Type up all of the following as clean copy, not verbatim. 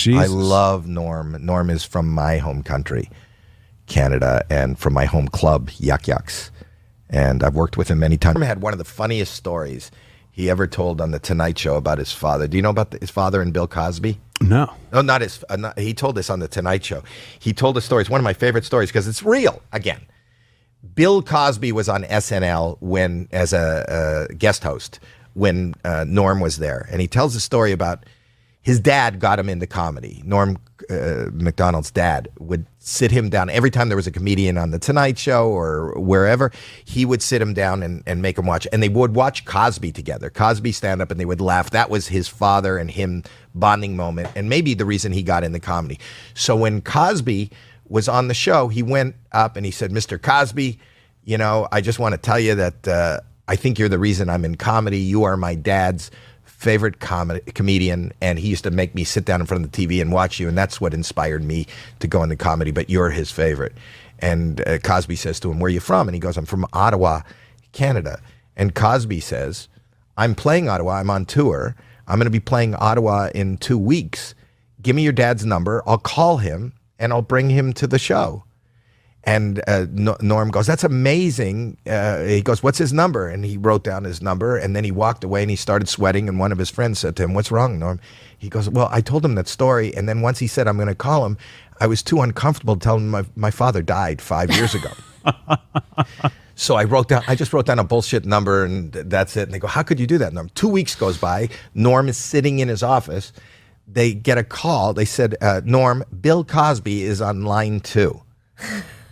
Jesus. I love Norm. Norm is from my home country, Canada, and from my home club, Yuck Yucks. And I've worked with him many times. Norm had one of the funniest stories he ever told on The Tonight Show about his father. Do you know about his father and Bill Cosby? No. No, not his. He told this on The Tonight Show. He told a story. It's one of my favorite stories because it's real. Again, Bill Cosby was on SNL as a guest host when Norm was there. And he tells a story about his dad got him into comedy. Norm MacDonald's dad would sit him down. Every time there was a comedian on The Tonight Show or wherever, he would sit him down and make him watch. And they would watch Cosby together. Cosby stand up and they would laugh. That was his father and him bonding moment, and maybe the reason he got into comedy. So when Cosby was on the show, he went up and he said, "Mr. Cosby, you know, I just want to tell you that I think you're the reason I'm in comedy. You are my dad's favorite comedian, and he used to make me sit down in front of the TV and watch you, and that's what inspired me to go into comedy, but you're his favorite." And Cosby says to him, "Where are you from?" And he goes, "I'm from Ottawa, Canada." And Cosby says, "I'm playing Ottawa. I'm on tour. I'm going to be playing Ottawa in 2 weeks. Give me your dad's number. I'll call him, and I'll bring him to the show." And Norm goes, "That's amazing." He goes, "What's his number?" And he wrote down his number, and then he walked away and he started sweating. And one of his friends said to him, "What's wrong, Norm?" He goes, "Well, I told him that story. And then once he said, I'm going to call him, I was too uncomfortable to tell him my father died 5 years ago." So I just wrote down a bullshit number, and that's it. And they go, "How could you do that, Norm?" 2 weeks goes by. Norm is sitting in his office. They get a call. They said, "Norm, Bill Cosby is on line 2.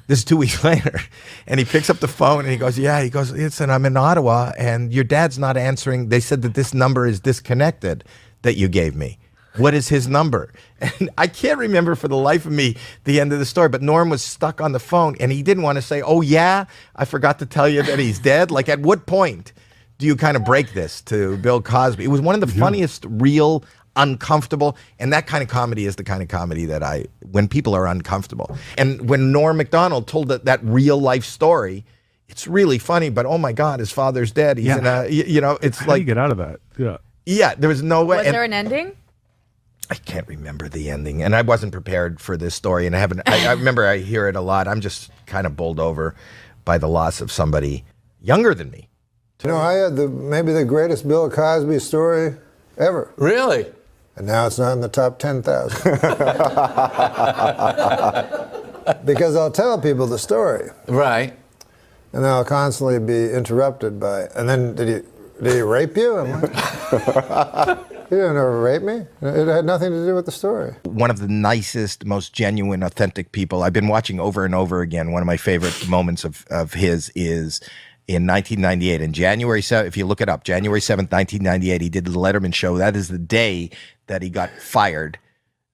This is 2 weeks later. And he picks up the phone and he goes, "Yeah," he goes, "Listen, I'm in Ottawa and your dad's not answering. They said that this number is disconnected that you gave me. What is his number?" And I can't remember for the life of me the end of the story, but Norm was stuck on the phone and he didn't want to say, "Oh yeah, I forgot to tell you that he's dead." Like, at what point do you kind of break this to Bill Cosby? It was one of the funniest, real, uncomfortable, and that kind of comedy is the kind of comedy that when people are uncomfortable. And when Norm MacDonald told that real life story, it's really funny, but oh my God, his father's dead. He's in a, it's How like, do you get out of that? Yeah. Yeah, there was no way. Was there an ending? I can't remember the ending, and I wasn't prepared for this story, and I remember I hear it a lot. I'm just kind of bowled over by the loss of somebody younger than me. You know, I had maybe the greatest Bill Cosby story ever. Really? And now it's not in the top 10,000. Because I'll tell people the story. Right. And then I'll constantly be interrupted by, and then did he rape you? I'm like, "He didn't ever rape me. It had nothing to do with the story." One of the nicest, most genuine, authentic people I've been watching over and over again. One of my favorite moments of his is in 1998. In January 7th, if you look it up, January 7th, 1998, he did the Letterman show. That is the day that he got fired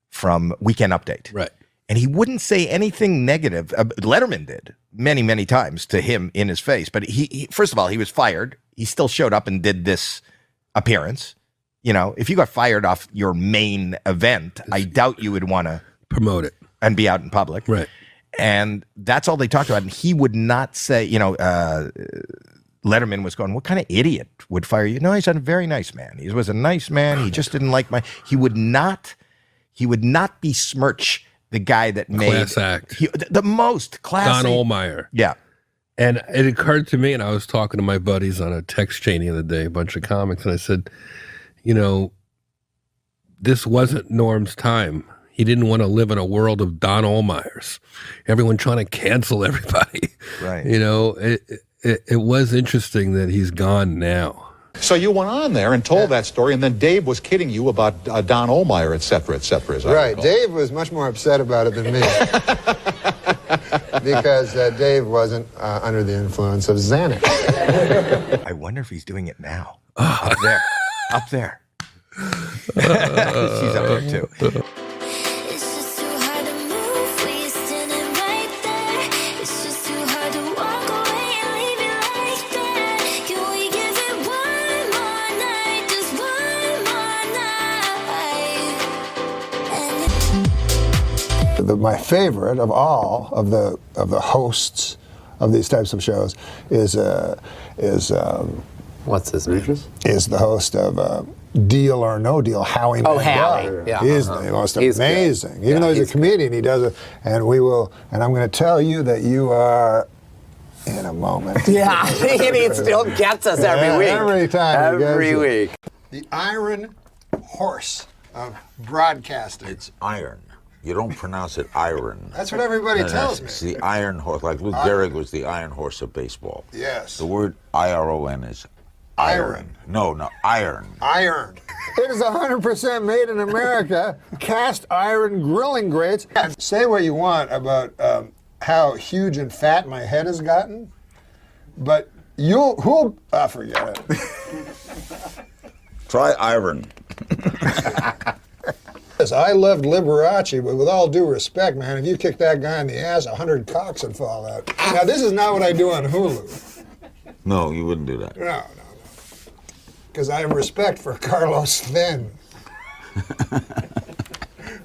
from Weekend Update. Right. And he wouldn't say anything negative. Letterman did many, many times to him in his face. But he first of all, he was fired. He still showed up and did this appearance. You know, if you got fired off your main event, I doubt you would want to promote it and be out in public. Right. And that's all they talked about. And he would not say, Letterman was going, "What kind of idiot would fire you?" "No, he's a very nice man. He was a nice man. He just didn't like he would not besmirch the guy that made class act. The most classy. Don Ohlmeyer. Yeah. And it occurred to me, and I was talking to my buddies on a text chain the other day, a bunch of comics, and I said, this wasn't Norm's time. He didn't want to live in a world of Don Ohlmeyers. Everyone trying to cancel everybody. Right. It was interesting that he's gone now. So you went on there and told that story, and then Dave was kidding you about Don Ohlmeyer, et cetera, as I Right. recall. Dave was much more upset about it than me. Because Dave wasn't under the influence of Xanax. I wonder if he's doing it now. Up there. Up there. She's up there too. My favorite of all of the hosts of these types of shows is what's his name? Is the host of Deal or No Deal, Howie Mandel. yeah. He's the most He's good. amazing. Even though he's a comedian, he does it. And I'm going to tell you that you are in a moment. Yeah, and he still gets us every week. Every time. Every week. The iron horse of broadcasting. It's iron. You don't pronounce it iron. That's what everybody tells me. It's the iron horse. Like Lou Gehrig was the iron horse of baseball. Yes. The word IRON is iron. No, iron. Iron. It is 100% made in America. Cast iron grilling grates. Say what you want about how huge and fat my head has gotten, but forget it. Try iron. I loved Liberace, but with all due respect, man, if you kicked that guy in the ass, 100 cocks would fall out. Now, this is not what I do on Hulu. No, you wouldn't do that. No. Because I have respect for Carlos Slim.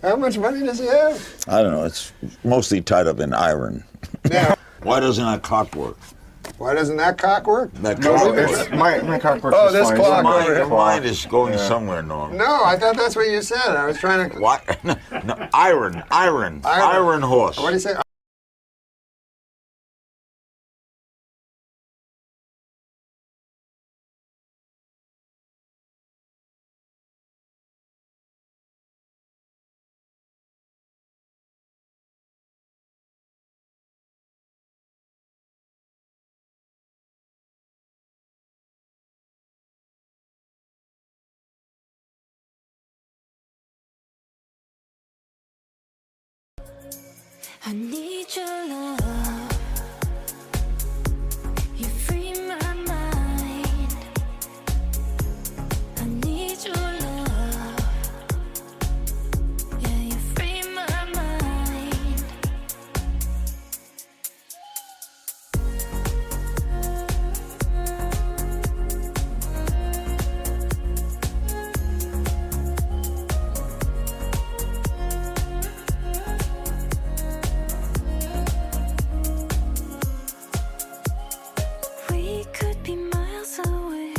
How much money does he have? I don't know. It's mostly tied up in iron. Now, Why doesn't that clock work? why doesn't that cock work? That clock works. My cock works. Oh, just this fine. clock Your over mind, here. your mind is going somewhere, Norm. No, I thought that's what you said. I was trying to... What? No, iron horse. What do you say? I need your love. You free my mind. I need your love. Yeah, you free my mind. We could be miles away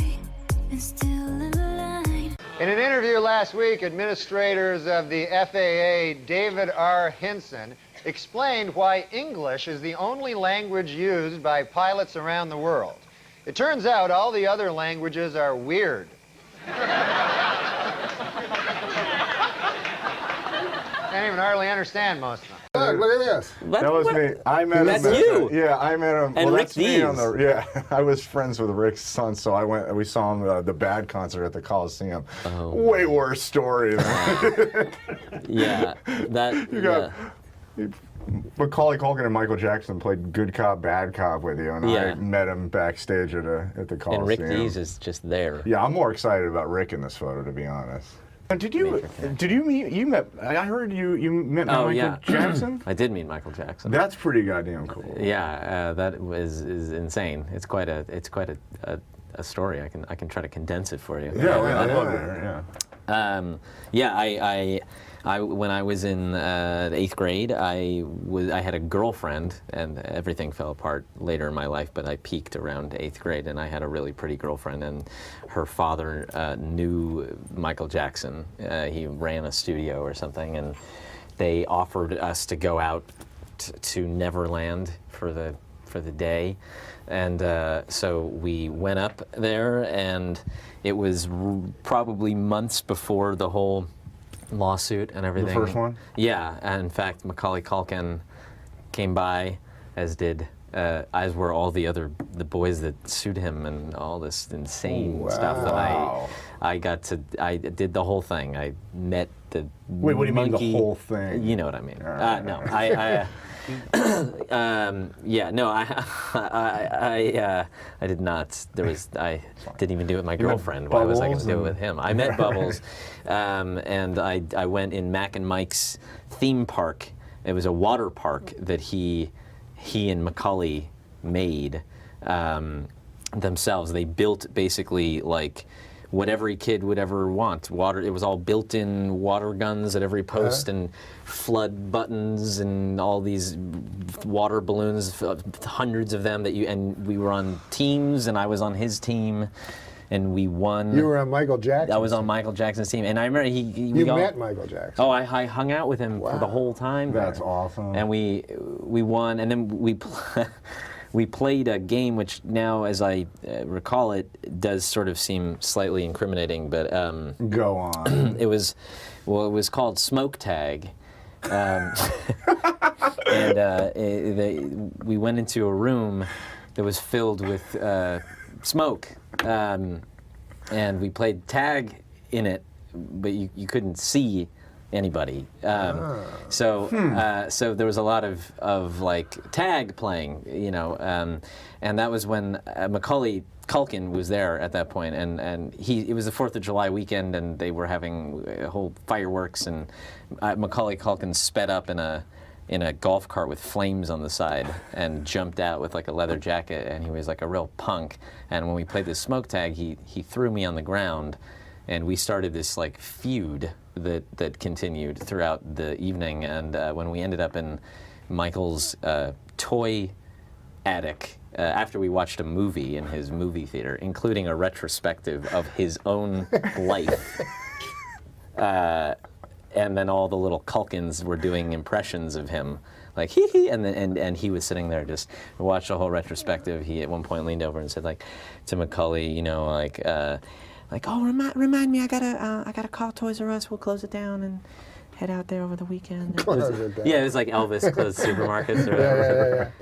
and still in line. In an interview last week, administrators of the FAA, David R. Hinson, explained why English is the only language used by pilots around the world. It turns out all the other languages are weird. Can't even hardly understand most of them. Look at this. That was me. I met him. That's you. Yeah, I met him. And Rick that's me on Dees. yeah, I was friends with Rick's son, so I went. We saw him the Bad concert at the Coliseum. Oh. Way worse story. Than Yeah, that. you got Macaulay Culkin and Michael Jackson played Good Cop, Bad Cop with you, and I Yeah. met him backstage at the Coliseum. And Rick Dees is just there. Yeah, I'm more excited about Rick in this photo, to be honest. Did you meet? You met? I heard you met Michael yeah. Jackson. I did meet Michael Jackson. That's pretty goddamn cool. Yeah, that is insane. It's quite a story. I can try to condense it for you. Yeah, I love it. Yeah. I when I was in 8th grade, I had a girlfriend, and everything fell apart later in my life. But I peaked around 8th grade, and I had a really pretty girlfriend. And her father knew Michael Jackson. He ran a studio or something, and they offered us to go out to Neverland for the day. And so we went up there, and it was probably months before the whole lawsuit and everything. The first one? Yeah, and in fact, Macaulay Culkin came by, as were all the boys that sued him, and all this insane stuff. And I did the whole thing. I met the Wait, what do you mean monkey. the whole thing? You know what I mean. Right. No, I did not. I didn't even do it with my girlfriend. Why was I going to do it with him? I met Bubbles, and I went in Mac and Mike's theme park. It was a water park that he and Macaulay made themselves. They built basically like what every kid would ever want. Water. It was all built-in water guns at every post, and flood buttons, and all these water balloons, hundreds of them. And we were on teams, and I was on his team, and we won. You were on Michael Jackson. I was on Michael Jackson's team, and I remember You met Michael Jackson. Oh, I hung out with him for the whole time. That's awesome. And we won, and then we played a game which now, as I recall it, does sort of seem slightly incriminating, but Go on. it was called Smoke Tag. And we went into a room that was filled with smoke, and we played tag in it, but you couldn't see anybody. So there was a lot of like tag playing, you know, and that was when Macaulay Culkin was there at that point, and it was the 4th of July weekend, and they were having whole fireworks, and Macaulay Culkin sped up in a golf cart with flames on the side and jumped out with like a leather jacket, and he was like a real punk. And when we played this smoke tag, he threw me on the ground, and we started this like feud that continued throughout the evening. And when we ended up in Michael's toy attic, after we watched a movie in his movie theater, including a retrospective of his own life, and then all the little Culkins were doing impressions of him, like hee hee, and he was sitting there just watched the whole retrospective. He at one point leaned over and said, like, to Macaulay, you know, like oh, remind me, I gotta call Toys R Us. We'll close it down and head out there over the weekend. Yeah, it was like Elvis closed supermarkets or whatever.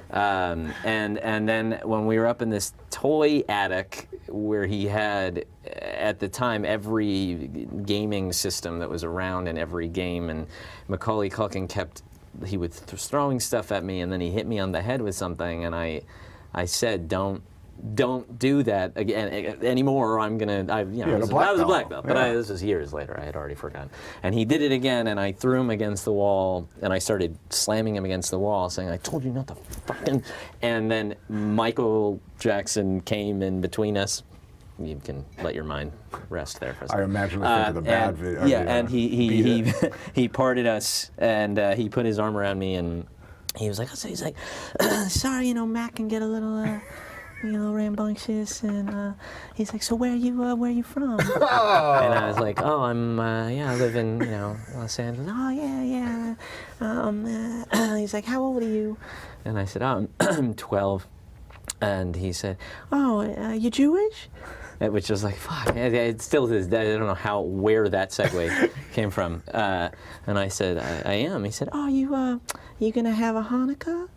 And then when we were up in this toy attic where he had, at the time, every gaming system that was around in every game, and Macaulay Culkin he was throwing stuff at me, and then he hit me on the head with something, and I said, don't do that again anymore, or I'm gonna. I was a black belt, but this was years later. I had already forgotten. And he did it again, and I threw him against the wall, and I started slamming him against the wall, saying, "I told you not to fucking." And then Michael Jackson came in between us. You can let your mind rest there for a second. I imagine think of the bad video. Yeah, and he parted us, and he put his arm around me, and he was like, sorry, you know, Mac can get a little. You know, rambunctious, and he's like, so where are you from? And I was like, oh, I live in, you know, Los Angeles. Oh, yeah. He's like, how old are you? And I said, oh, I'm 12. And he said, oh, you Jewish? Which was like, fuck, it still is. I don't know where that segue came from. And I said, I am. He said, oh, you gonna have a Hanukkah?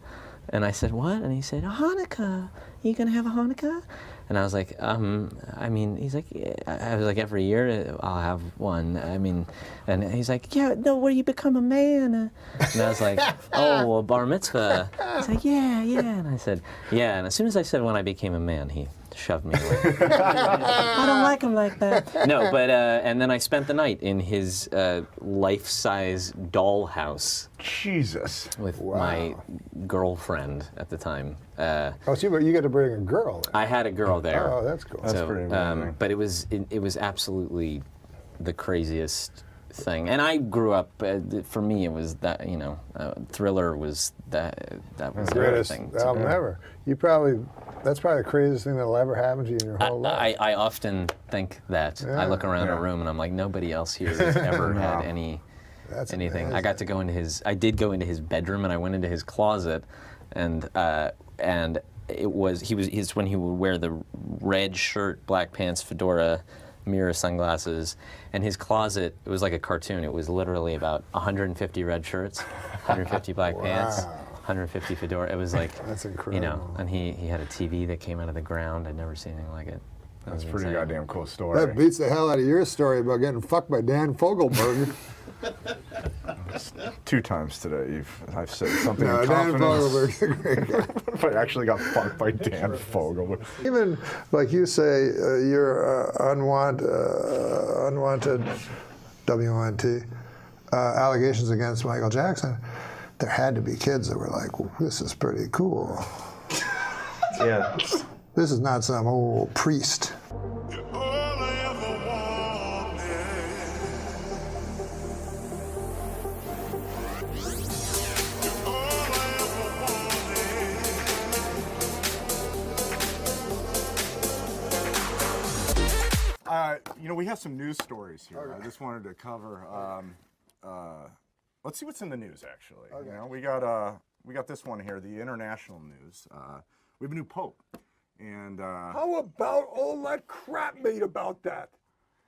And I said, what? And he said, a Hanukkah. You gonna have a Hanukkah? And I was like, I mean, he's like, I was like, every year I'll have one. I mean, and he's like, yeah, no, where you become a man. And I was like, oh, a bar mitzvah. He's like, yeah. And I said, yeah. And as soon as I said when I became a man, he shoved me away. I don't like him like that. No, but, and then I spent the night in his life-size dollhouse. Jesus. With my girlfriend at the time. So you got to bring a girl. I had a girl there. Oh, that's cool. That's pretty amazing. But it was absolutely the craziest thing. And I grew up. For me, it was that, you know, Thriller was that was the greatest everything. album ever. That's probably the craziest thing that'll ever happen to you in your whole life. I often think that. Yeah. I look around a room and I'm like, nobody else here has ever had anything. Amazing. I got to go into I did go into his bedroom, and I went into his closet, and it's when he would wear the red shirt, black pants, fedora, mirror sunglasses, and his closet, it was like a cartoon. It was literally about 150 red shirts, 150 black pants, 150 fedora. It was like, that's incredible. You know, and he had a TV that came out of the ground. I'd never seen anything like it. That's a pretty goddamn cool story. That beats the hell out of your story about getting fucked by Dan Fogelberg. 2 times today I've said something in Dan confidence. Fogelberg's a great guy. If I actually got fucked by Dan Fogelberg. Even like you say, your unwanted WNT allegations against Michael Jackson. There had to be kids that were like, well, "This is pretty cool." Yeah. This is not some old priest. You know, we have some news stories here. I just wanted to cover. Let's see what's in the news, actually. Okay. You know, we got this one here, the international news. We have a new pope, and how about all that crap made about that?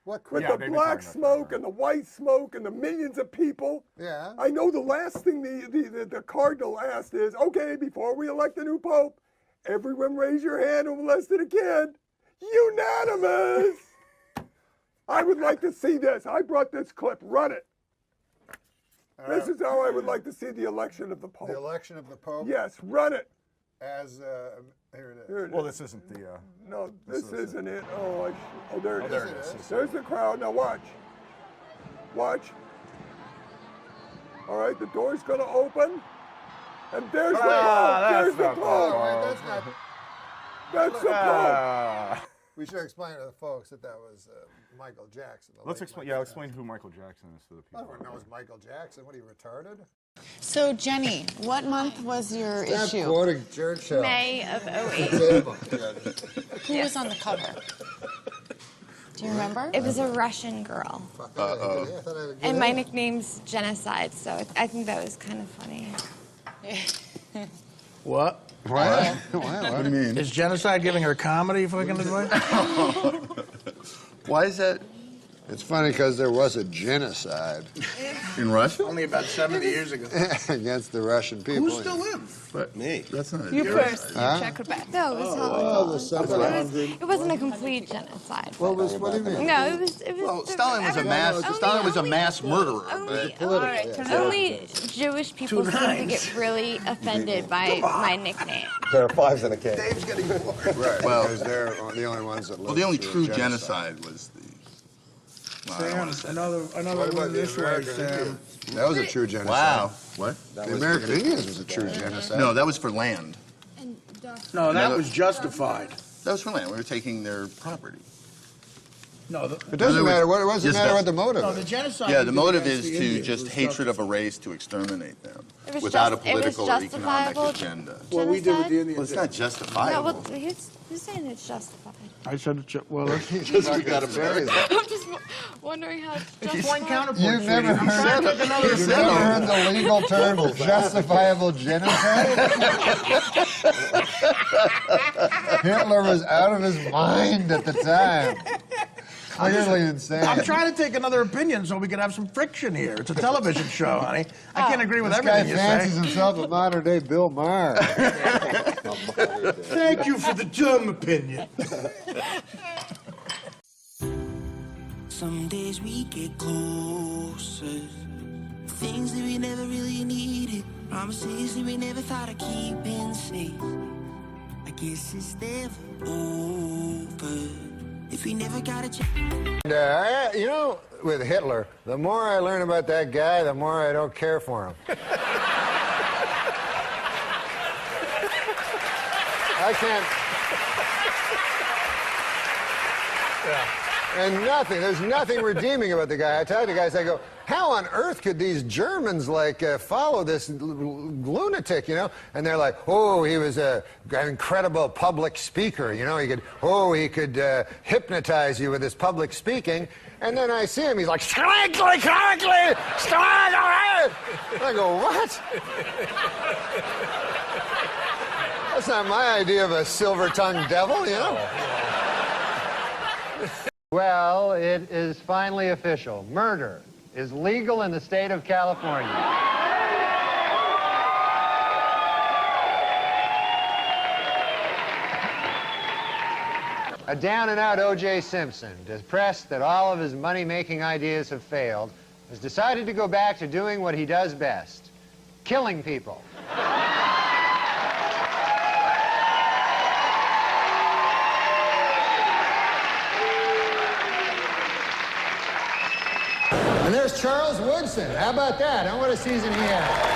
What? With Yeah, the they've been black talking about smoke that, and the white smoke and the millions of people. Yeah. I know the last thing the cardinal asked is, okay, before we elect a new pope, everyone raise your hand who molested a kid. Unanimous. I would like to see this. I brought this clip. Run it. This is how I would like to see the election of the Pope. The election of the Pope? Yes, run it. As, here it is. Here it well, is. this isn't the. No, this isn't it. Oh, there it is. There it is. There's the crowd. Now watch. Watch. All right, the door's going to open. And there's the Pope. There's the Pope. Wait, that's not. That's the Pope. We should explain to the folks that was Michael Jackson. Let's explain. Yeah, explain who Michael Jackson is to the people. Everyone knows Michael Jackson. What are you, retarded? So, Jenny, what month was your issue? Quoting Churchill. May of 08. Who was on the cover? Do you remember? It was a Russian girl. And my nickname's Genocide, so I think that was kind of funny. What? What? What do you mean? Is Genocide giving her comedy fucking advice? Why is that? It's funny because there was a genocide. In Russia? Only about 70 years ago. Against the Russian people. Who still lives? But me. That's not You a first. Huh? Check her back. No, it was it wasn't a complete genocide. What do you mean? No, it was. Well, Stalin was a mass. Stalin was a mass murderer. Only Jewish people seem to get really offended by my nickname. There are fives in a cake. Dave's getting bored. Right, Well- because they're the only ones that live. Well, the only through true a genocide was the. Well, I don't want to say. Another What one about the this way, American Sam. Indians? That was a true genocide. Wow. What? The American Indians was a true genocide. No, that was for land. No, that was justified. That was for land. We were taking their property. No, It doesn't matter what. It doesn't Yes, matter no. what the motive no, is. the genocide. Yeah, we the did motive against is the to Indians just was hatred of a justified. race to exterminate them It was without a just- it was political or economic justifiable agenda. Well, we did with the genocide? Indians. Well, it's not No, justifiable. well, who's saying it's justified? I said it. Well, let's Just we got America. I'm just wondering how it's justified. point counterpoint. You've never I'm trying to heard, take another you've never heard the legal term justifiable genocide? Hitler was out of his mind at the time. Clearly insane. I'm trying to take another opinion so we can have some friction here. It's a television show, honey. I can't agree with This guy everything you fancies say. himself a modern day Bill Maher. Thank you for the dumb opinion. Some days we get closer. Things that we never really needed. Promises that we never thought of keeping safe. I guess it's never over if we never got a chance. You know, with Hitler, the more I learn about that guy, the more I don't care for him. I can't. And there's nothing redeeming about the guy. I tell the guys, I go, how on earth could these Germans follow this lunatic, you know? And they're like, oh, he was an incredible public speaker, you know? He could hypnotize you with his public speaking. And then I see him, he's like, strangely, correctly, strangely. I go, what? That's not my idea of a silver-tongued devil, you know? Well, it is finally official. Murder is legal in the state of California. A down-and-out O.J. Simpson, depressed that all of his money-making ideas have failed, has decided to go back to doing what he does best, killing people. And there's Charles Woodson. How about that? What a season he had.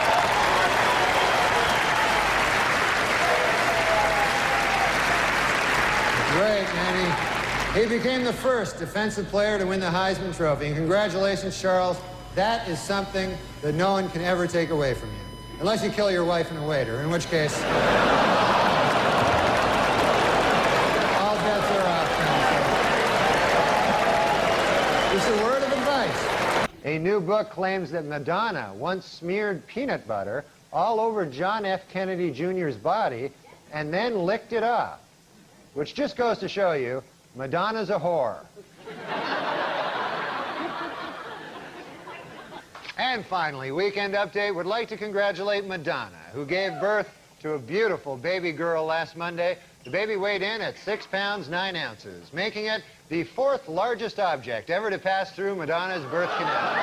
Great, man. He became the first defensive player to win the Heisman Trophy. And congratulations, Charles. That is something that no one can ever take away from you. Unless you kill your wife and a waiter, in which case, all bets are off. A new book claims that Madonna once smeared peanut butter all over John F. Kennedy Jr.'s body and then licked it off, which just goes to show you Madonna's a whore. And finally, Weekend Update would like to congratulate Madonna, who gave birth to a beautiful baby girl last Monday. The baby weighed in at 6 pounds, 9 ounces, making it the 4th largest object ever to pass through Madonna's birth canal.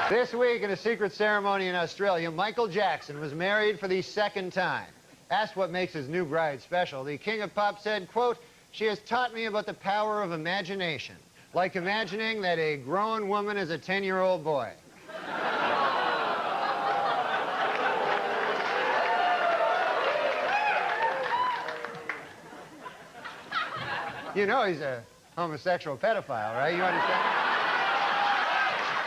This week, in a secret ceremony in Australia, Michael Jackson was married for the 2nd time. Asked what makes his new bride special, the King of Pop said, quote, "She has taught me about the power of imagination, like imagining that a grown woman is a 10-year-old boy." You know he's a homosexual pedophile, right? You understand?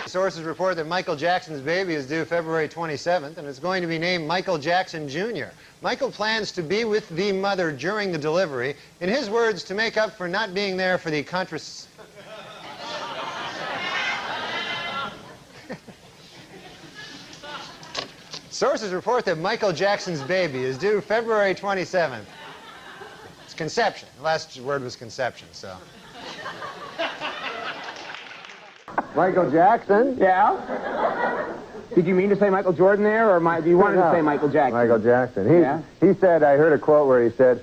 Sources report that Michael Jackson's baby is due February 27th, and it's going to be named Michael Jackson Jr. Michael plans to be with the mother during the delivery, in his words, to make up for not being there for the Sources report that Michael Jackson's baby is due February 27th. It's conception. The last word was conception, so. Michael Jackson? Yeah? Did you mean to say Michael Jordan there, or do you want to say Michael Jackson? Michael Jackson. He said, I heard a quote where he said,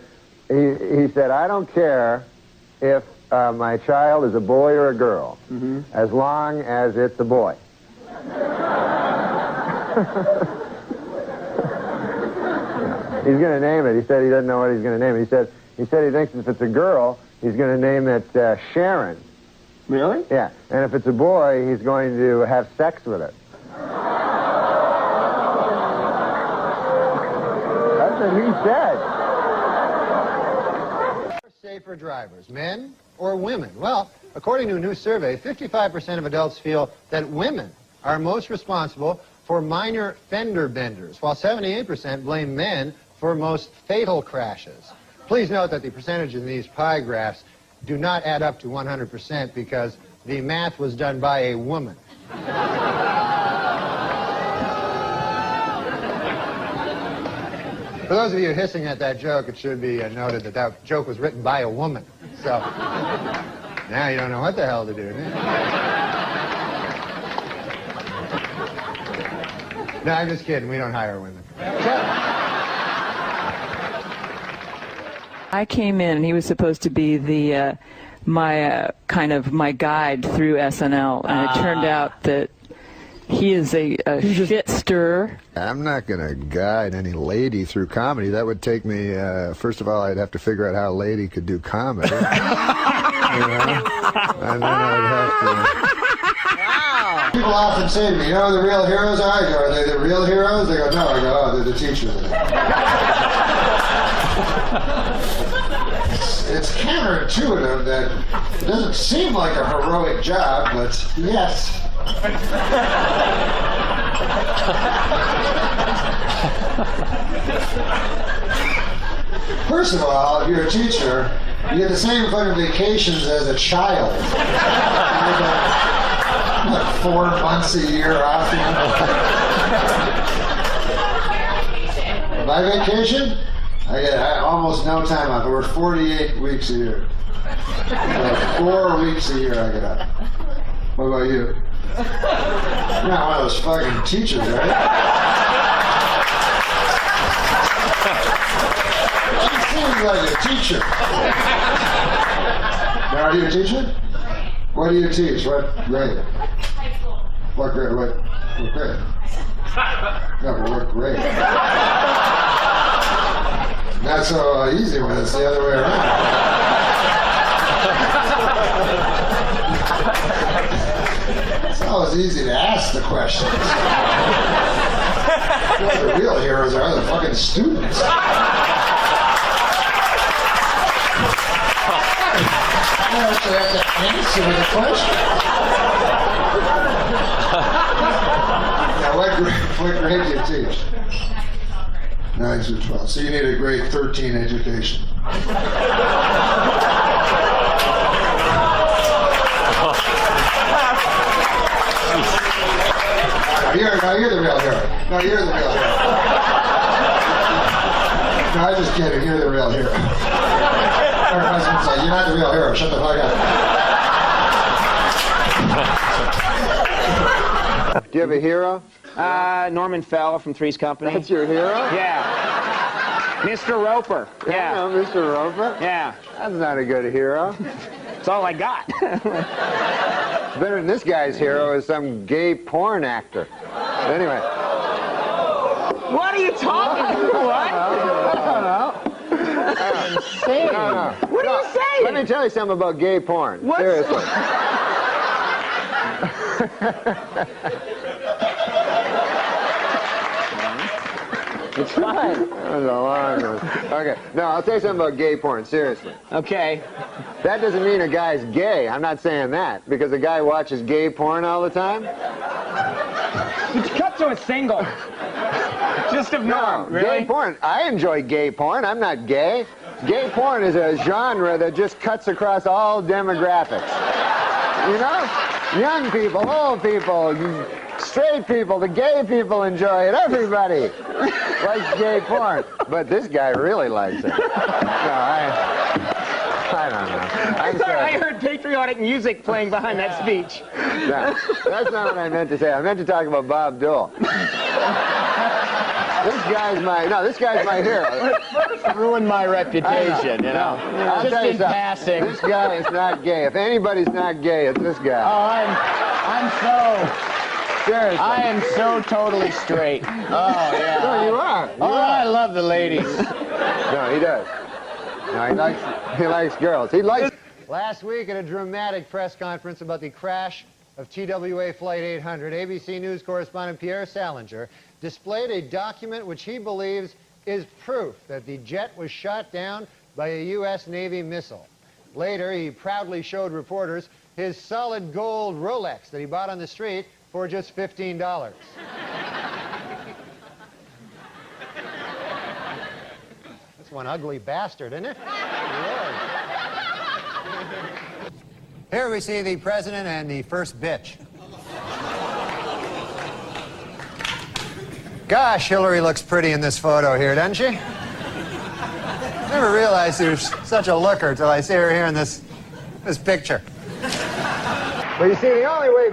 I don't care if my child is a boy or a girl, as long as it's a boy. He's going to name it. He said he doesn't know what he's going to name it. He said he thinks if it's a girl, he's going to name it Sharon. Really? Yeah. And if it's a boy, he's going to have sex with it. That's what he said. Safer drivers, men or women? Well, according to a new survey, 55% of adults feel that women are most responsible for minor fender benders, while 78% blame men for most fatal crashes. Please note that the percentage in these pie graphs do not add up to 100% because the math was done by a woman. For those of you hissing at that joke, it should be noted that that joke was written by a woman. So now you don't know what the hell to do. No, I'm just kidding. We don't hire women. I came in, and he was supposed to be the my guide through SNL, and it turned out that he is a shit stirrer. I'm not going to guide any lady through comedy. That would take me, first of all, I'd have to figure out how a lady could do comedy. And then I'd have to... People often say to me, you know who the real heroes are? I go, are they the real heroes? They go, no. I go, oh, they're the teachers. It's counterintuitive that it doesn't seem like a heroic job, but yes. First of all, if you're a teacher, you get the same fucking vacations as a child. What, 4 months a year off? My vacation? I get almost no time off. We're 48 weeks a year. So 4 weeks a year I get off. What about you? You're not one of those fucking teachers, right? She seems like a teacher. Now, are you a teacher? What do you teach? What grade? High school. What grade? What grade? No, but what grade? Not so easy when it's the other way around. It's always easy to ask the questions. The real heroes are the fucking students. I actually have to answer the question. Now, what grade do you teach? 9 through 12. So you need a grade 13 education. you're the real hero. No, you're the real hero. No, I'm just kidding. You're the real hero. Our president said, "You're not the real hero. Shut the fuck up." Do you have a hero? Norman Fowler from Three's Company. That's your hero? Yeah. Mr. Roper. Yeah. No, Mr. Roper? Yeah. That's not a good hero. That's all I got. Better than this guy's hero is some gay porn actor. Anyway. What are you talking about? What? I don't know. Insane. No. What are you saying? Let me tell you something about gay porn. Seriously. It's fine. That was a long one. Okay. No, I'll tell you something about gay porn. Seriously. Okay. That doesn't mean a guy's gay. I'm not saying that. Because a guy watches gay porn all the time. Cut to a single. Just of Norm, really? Gay porn. I enjoy gay porn. I'm not gay. Gay porn is a genre that just cuts across all demographics. You know? Young people, old people, straight people, the gay people enjoy it. Everybody likes gay porn. But this guy really likes it. No, I don't know. I thought I heard patriotic music playing behind that speech. No, that's not what I meant to say. I meant to talk about Bob Dole. This guy's my hero. First ruined my reputation, you know. I'll Just tell you in something. passing. This guy is not gay. If anybody's not gay, it's this guy. Oh, I'm so... Seriously. I am so totally straight. Oh, yeah. No, you are. I love the ladies. No, he does. No, he likes girls. He likes... Last week at a dramatic press conference about the crash of TWA Flight 800, ABC News correspondent Pierre Salinger displayed a document which he believes is proof that the jet was shot down by a U.S. Navy missile. Later, he proudly showed reporters his solid gold Rolex that he bought on the street for just $15. That's one ugly bastard, isn't it? Here we see the president and the first bitch. Gosh, Hillary looks pretty in this photo here, doesn't she? Never realized she was such a looker till I see her here in this picture. Well, you see, the only way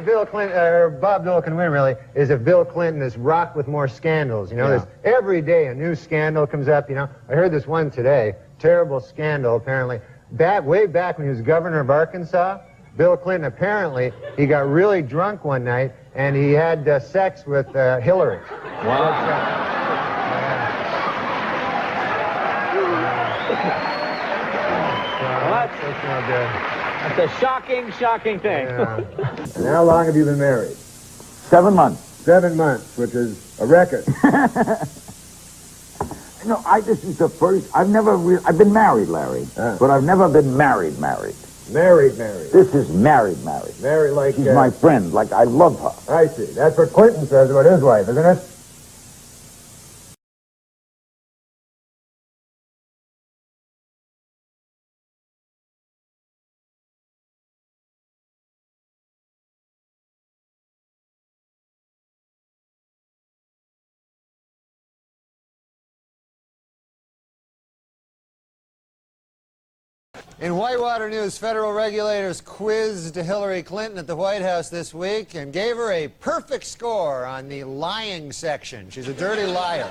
Bob Dole can win, really, is if Bill Clinton is rocked with more scandals. You know, there's every day a new scandal comes up, you know. I heard this one today, terrible scandal, apparently. Way back when he was governor of Arkansas, Bill Clinton, apparently, he got really drunk one night, and he had sex with Hillary. Wow. That's no good. That's a shocking thing. Yeah. And how long have you been married? 7 months. 7 months, which is a record. No, this is the first. I've been married, Larry, but I've never been married. Married. This is married. Married like... She's my friend, like I love her. I see. That's what Clinton says about his wife, isn't it? In Whitewater news, federal regulators quizzed Hillary Clinton at the White House this week and gave her a perfect score on the lying section. She's a dirty liar.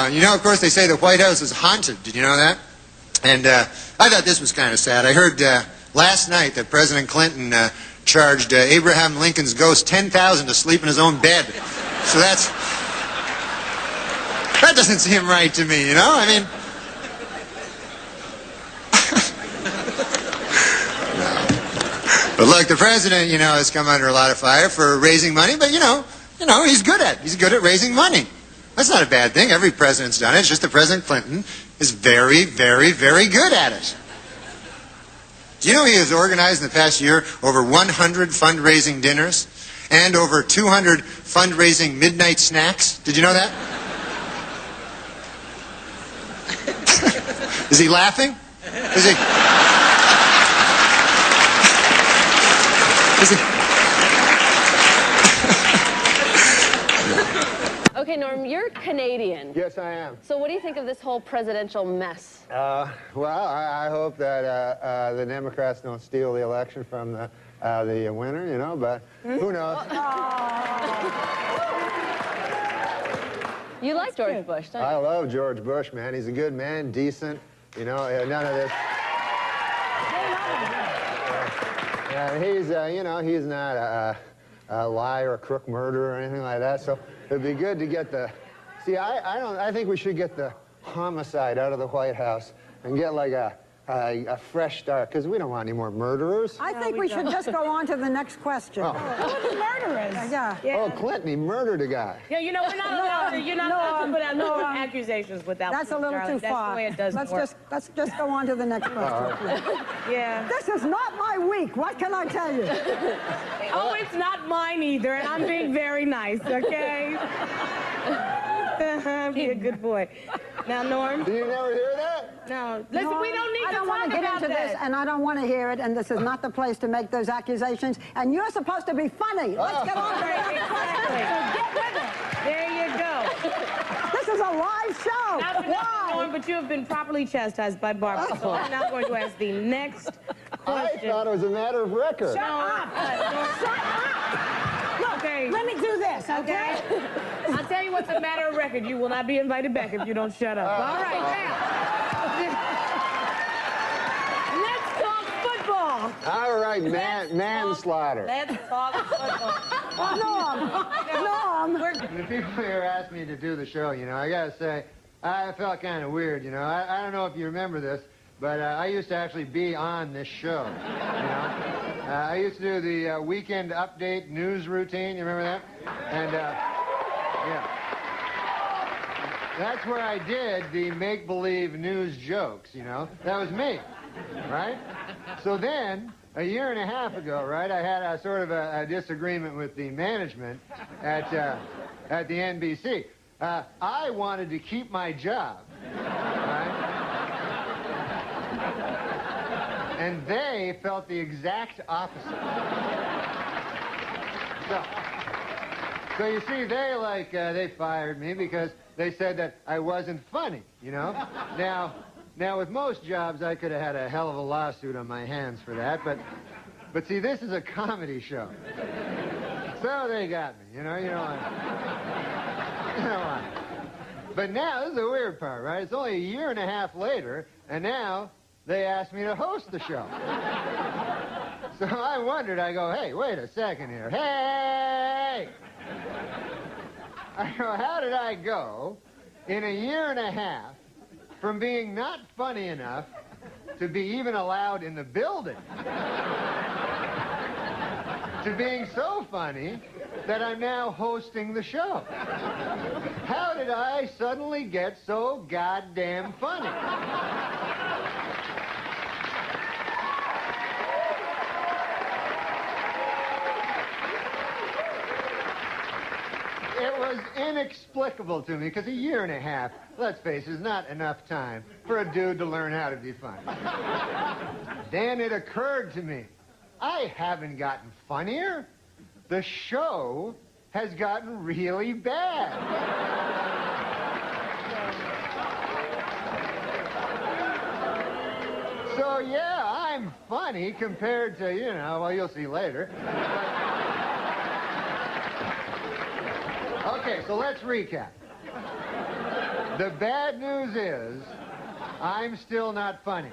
You know, of course, they say the White House is haunted. Did you know that? And I thought this was kind of sad. I heard last night that President Clinton charged Abraham Lincoln's ghost $10,000 to sleep in his own bed. So that doesn't seem right to me, you know? I mean... But look, the president, you know, has come under a lot of fire for raising money, but you know, he's good at raising money. That's not a bad thing. Every president's done it. It's just that President Clinton is very, very, very good at it. Do you know he has organized in the past year over 100 fundraising dinners and over 200 fundraising midnight snacks? Did you know that? Is he laughing? Is he... Okay, Norm, you're Canadian. Yes, I am. So what do you think of this whole presidential mess? Well, I hope that the Democrats don't steal the election from the winner, you know, but who knows? You like George Bush, don't you? I love George Bush, man. He's a good man, decent, you know, none of this. He's, you know, he's not a liar, a crook, murderer, or anything like that. So it'd be good to get the. See, I think we should get the homicide out of the White House and get like a fresh start, because we don't want any more murderers. I think we should just go on to the next question. Oh. Who are the murderers? Yeah. Oh, Clinton, he murdered a guy. Yeah, you know, we're not allowed to, you're not allowed to put out no accusations without That's a little darling. too far. That's the way it does work. Let's just go on to the next question. Yeah. This is not my week. What can I tell you? Oh, it's not mine either, and I'm being very nice, okay? Be a good boy. Now, Norm. Do you never hear that? No. Listen, we don't need I to don't want talk to get about into that. this, and I don't want to hear it, and this is not the place to make those accusations, and you're supposed to be funny. Let's get on to the next question. So get with it. There you go. This is a live show. Why? Norm, but you have been properly chastised by Barbara, so I'm now going to ask the next question. I thought it was a matter of record. Shut up! Shut up! Look, Okay. let me do this, okay? I'll tell you what's a matter of record. You will not be invited back if you don't shut up. All right, now. Let's talk football. All right, manslaughter. Let's talk football. Norm. The people here asked me to do the show, you know, I gotta say, I felt kind of weird, you know. I don't know if you remember this, but I used to actually be on this show, you know. I used to do the weekend update news routine, you remember that? And, yeah. That's where I did the make-believe news jokes, you know. That was me, right? So then, a year and a half ago, right, I had a sort of a disagreement with the management at the NBC. I wanted to keep my job, right? And they felt the exact opposite. So you see, they fired me because they said that I wasn't funny, you know? Now with most jobs, I could have had a hell of a lawsuit on my hands for that, but see, this is a comedy show. So they got me, you know, you don't want. But now, this is the weird part, right? It's only a year and a half later, and now they asked me to host the show. So I wondered, I go, hey, wait a second here. Hey! I go, how did I go in a year and a half from being not funny enough to be even allowed in the building to being so funny that I'm now hosting the show? How did I suddenly get so goddamn funny? It was inexplicable to me, because a year and a half, let's face it, is not enough time for a dude to learn how to be funny. Then it occurred to me, I haven't gotten funnier. The show has gotten really bad. So yeah, I'm funny compared to, you know, well, you'll see later. Okay, so let's recap. The bad news is, I'm still not funny.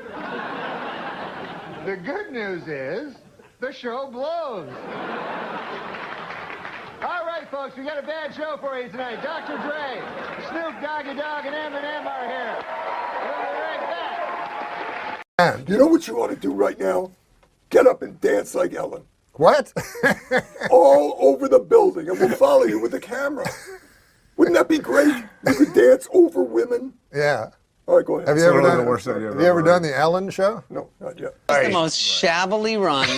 The good news is, the show blows. All right, folks, we got a bad show for you tonight. Dr. Dre, Snoop Doggy Dogg, and Eminem are here. We'll be right back. You know what you ought to do right now? Get up and dance like Ellen. What? All over the building, and we'll follow you with the camera. Wouldn't that be great? You could dance over women. Yeah. All right, go ahead. Have you ever done the Ellen show? No, not yet. It's the most shabbily run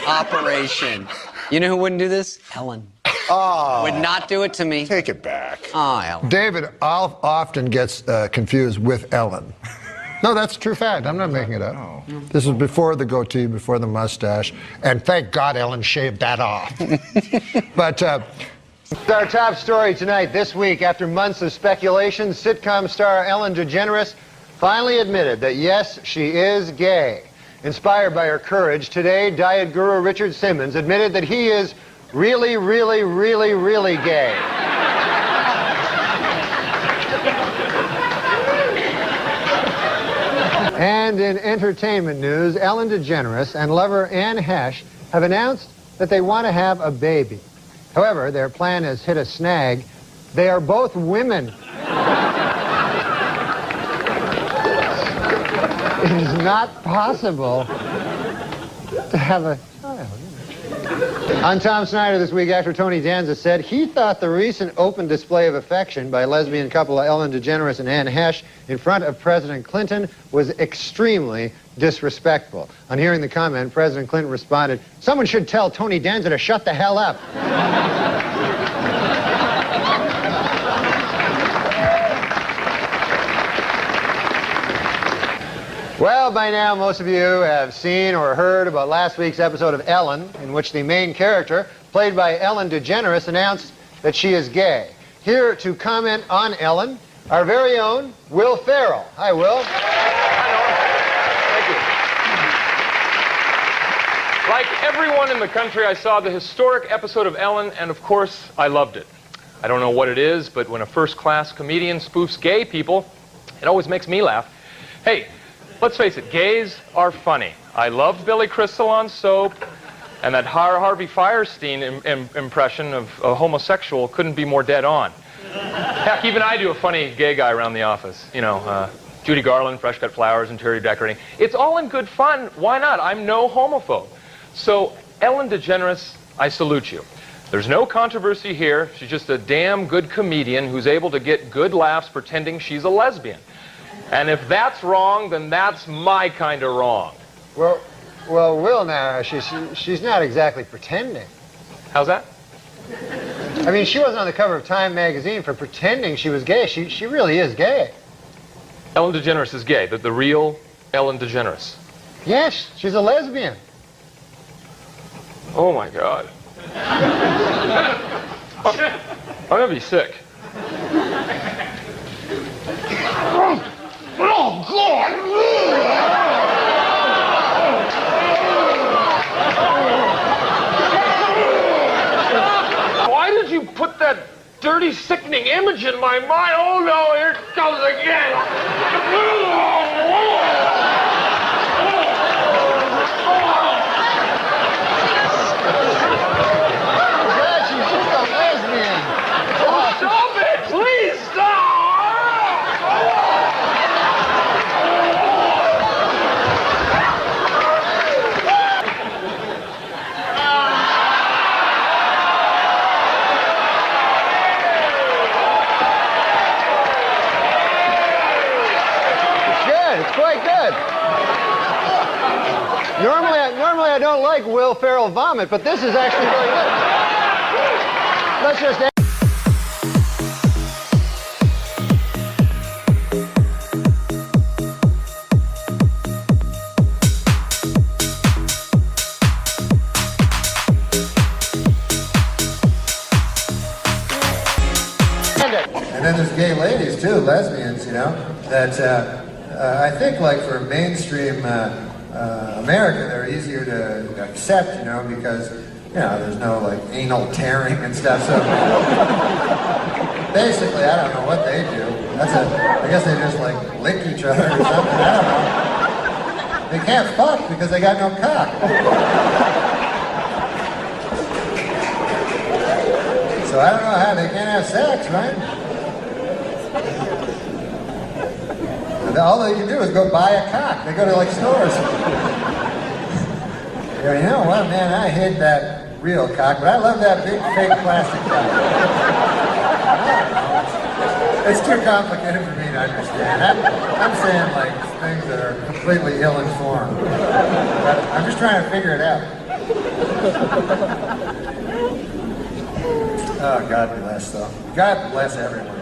operation. You know who wouldn't do this? Ellen. Oh. Would not do it to me. Take it back. Oh, Ellen. David often gets confused with Ellen. No, that's a true fact. I'm not making it up. Oh. This is before the goatee, before the mustache, and thank God Ellen shaved that off. But Our top story tonight. This week, after months of speculation, sitcom star Ellen DeGeneres finally admitted that yes, she is gay. Inspired by her courage, today, diet guru Richard Simmons admitted that he is really, really, really, really gay. And in entertainment news, Ellen DeGeneres and lover Anne Hesh have announced that they want to have a baby. However, their plan has hit a snag. They are both women. It is not possible to have a child. On Tom Snyder this week, actor Tony Danza said he thought the recent open display of affection by lesbian couple Ellen DeGeneres and Anne Hesh in front of President Clinton was extremely disrespectful. On hearing the comment, President Clinton responded, "Someone should tell Tony Danza to shut the hell up." Well, by now, most of you have seen or heard about last week's episode of Ellen, in which the main character, played by Ellen DeGeneres, announced that she is gay. Here to comment on Ellen, our very own Will Ferrell. Hi, Will. Like everyone in the country, I saw the historic episode of Ellen, and of course, I loved it. I don't know what it is, but when a first-class comedian spoofs gay people, it always makes me laugh. Hey, let's face it, gays are funny. I loved Billy Crystal on Soap, and that Harvey Fierstein impression of a homosexual couldn't be more dead on. Heck, even I do a funny gay guy around the office. You know, Judy Garland, fresh cut flowers, interior decorating. It's all in good fun. Why not? I'm no homophobe. So, Ellen DeGeneres, I salute you. There's no controversy here. She's just a damn good comedian who's able to get good laughs pretending she's a lesbian. And if that's wrong, then that's my kind of wrong. Well, Will, now, she's not exactly pretending. How's that? I mean, she wasn't on the cover of Time magazine for pretending she was gay. She really is gay. Ellen DeGeneres is gay, the real Ellen DeGeneres. Yes, she's a lesbian. Oh, my God. I'm going to be sick. Oh, God! Why did you put that dirty, sickening image in my mind? Oh, no, here it comes again. God, she's just a lesbian. Oh, stop it! Please stop! Quite good. Normally I don't like Will Ferrell vomit, but this is actually really good. Let's just And then there's gay ladies too, lesbians, you know, that I think like for mainstream America, they're easier to accept, you know, because, you know, there's no like anal tearing and stuff. So basically, I don't know what they do. I guess they just like lick each other or something. I don't know. They can't fuck because they got no cock. So I don't know how they can't have sex, right? All they can do is go buy a cock. They go to like stores. You know what, man, I hate that real cock, but I love that big fake plastic cock. It's too complicated for me to understand. I'm saying like things that are completely ill-informed. But I'm just trying to figure it out. Oh, God bless though. God bless everyone.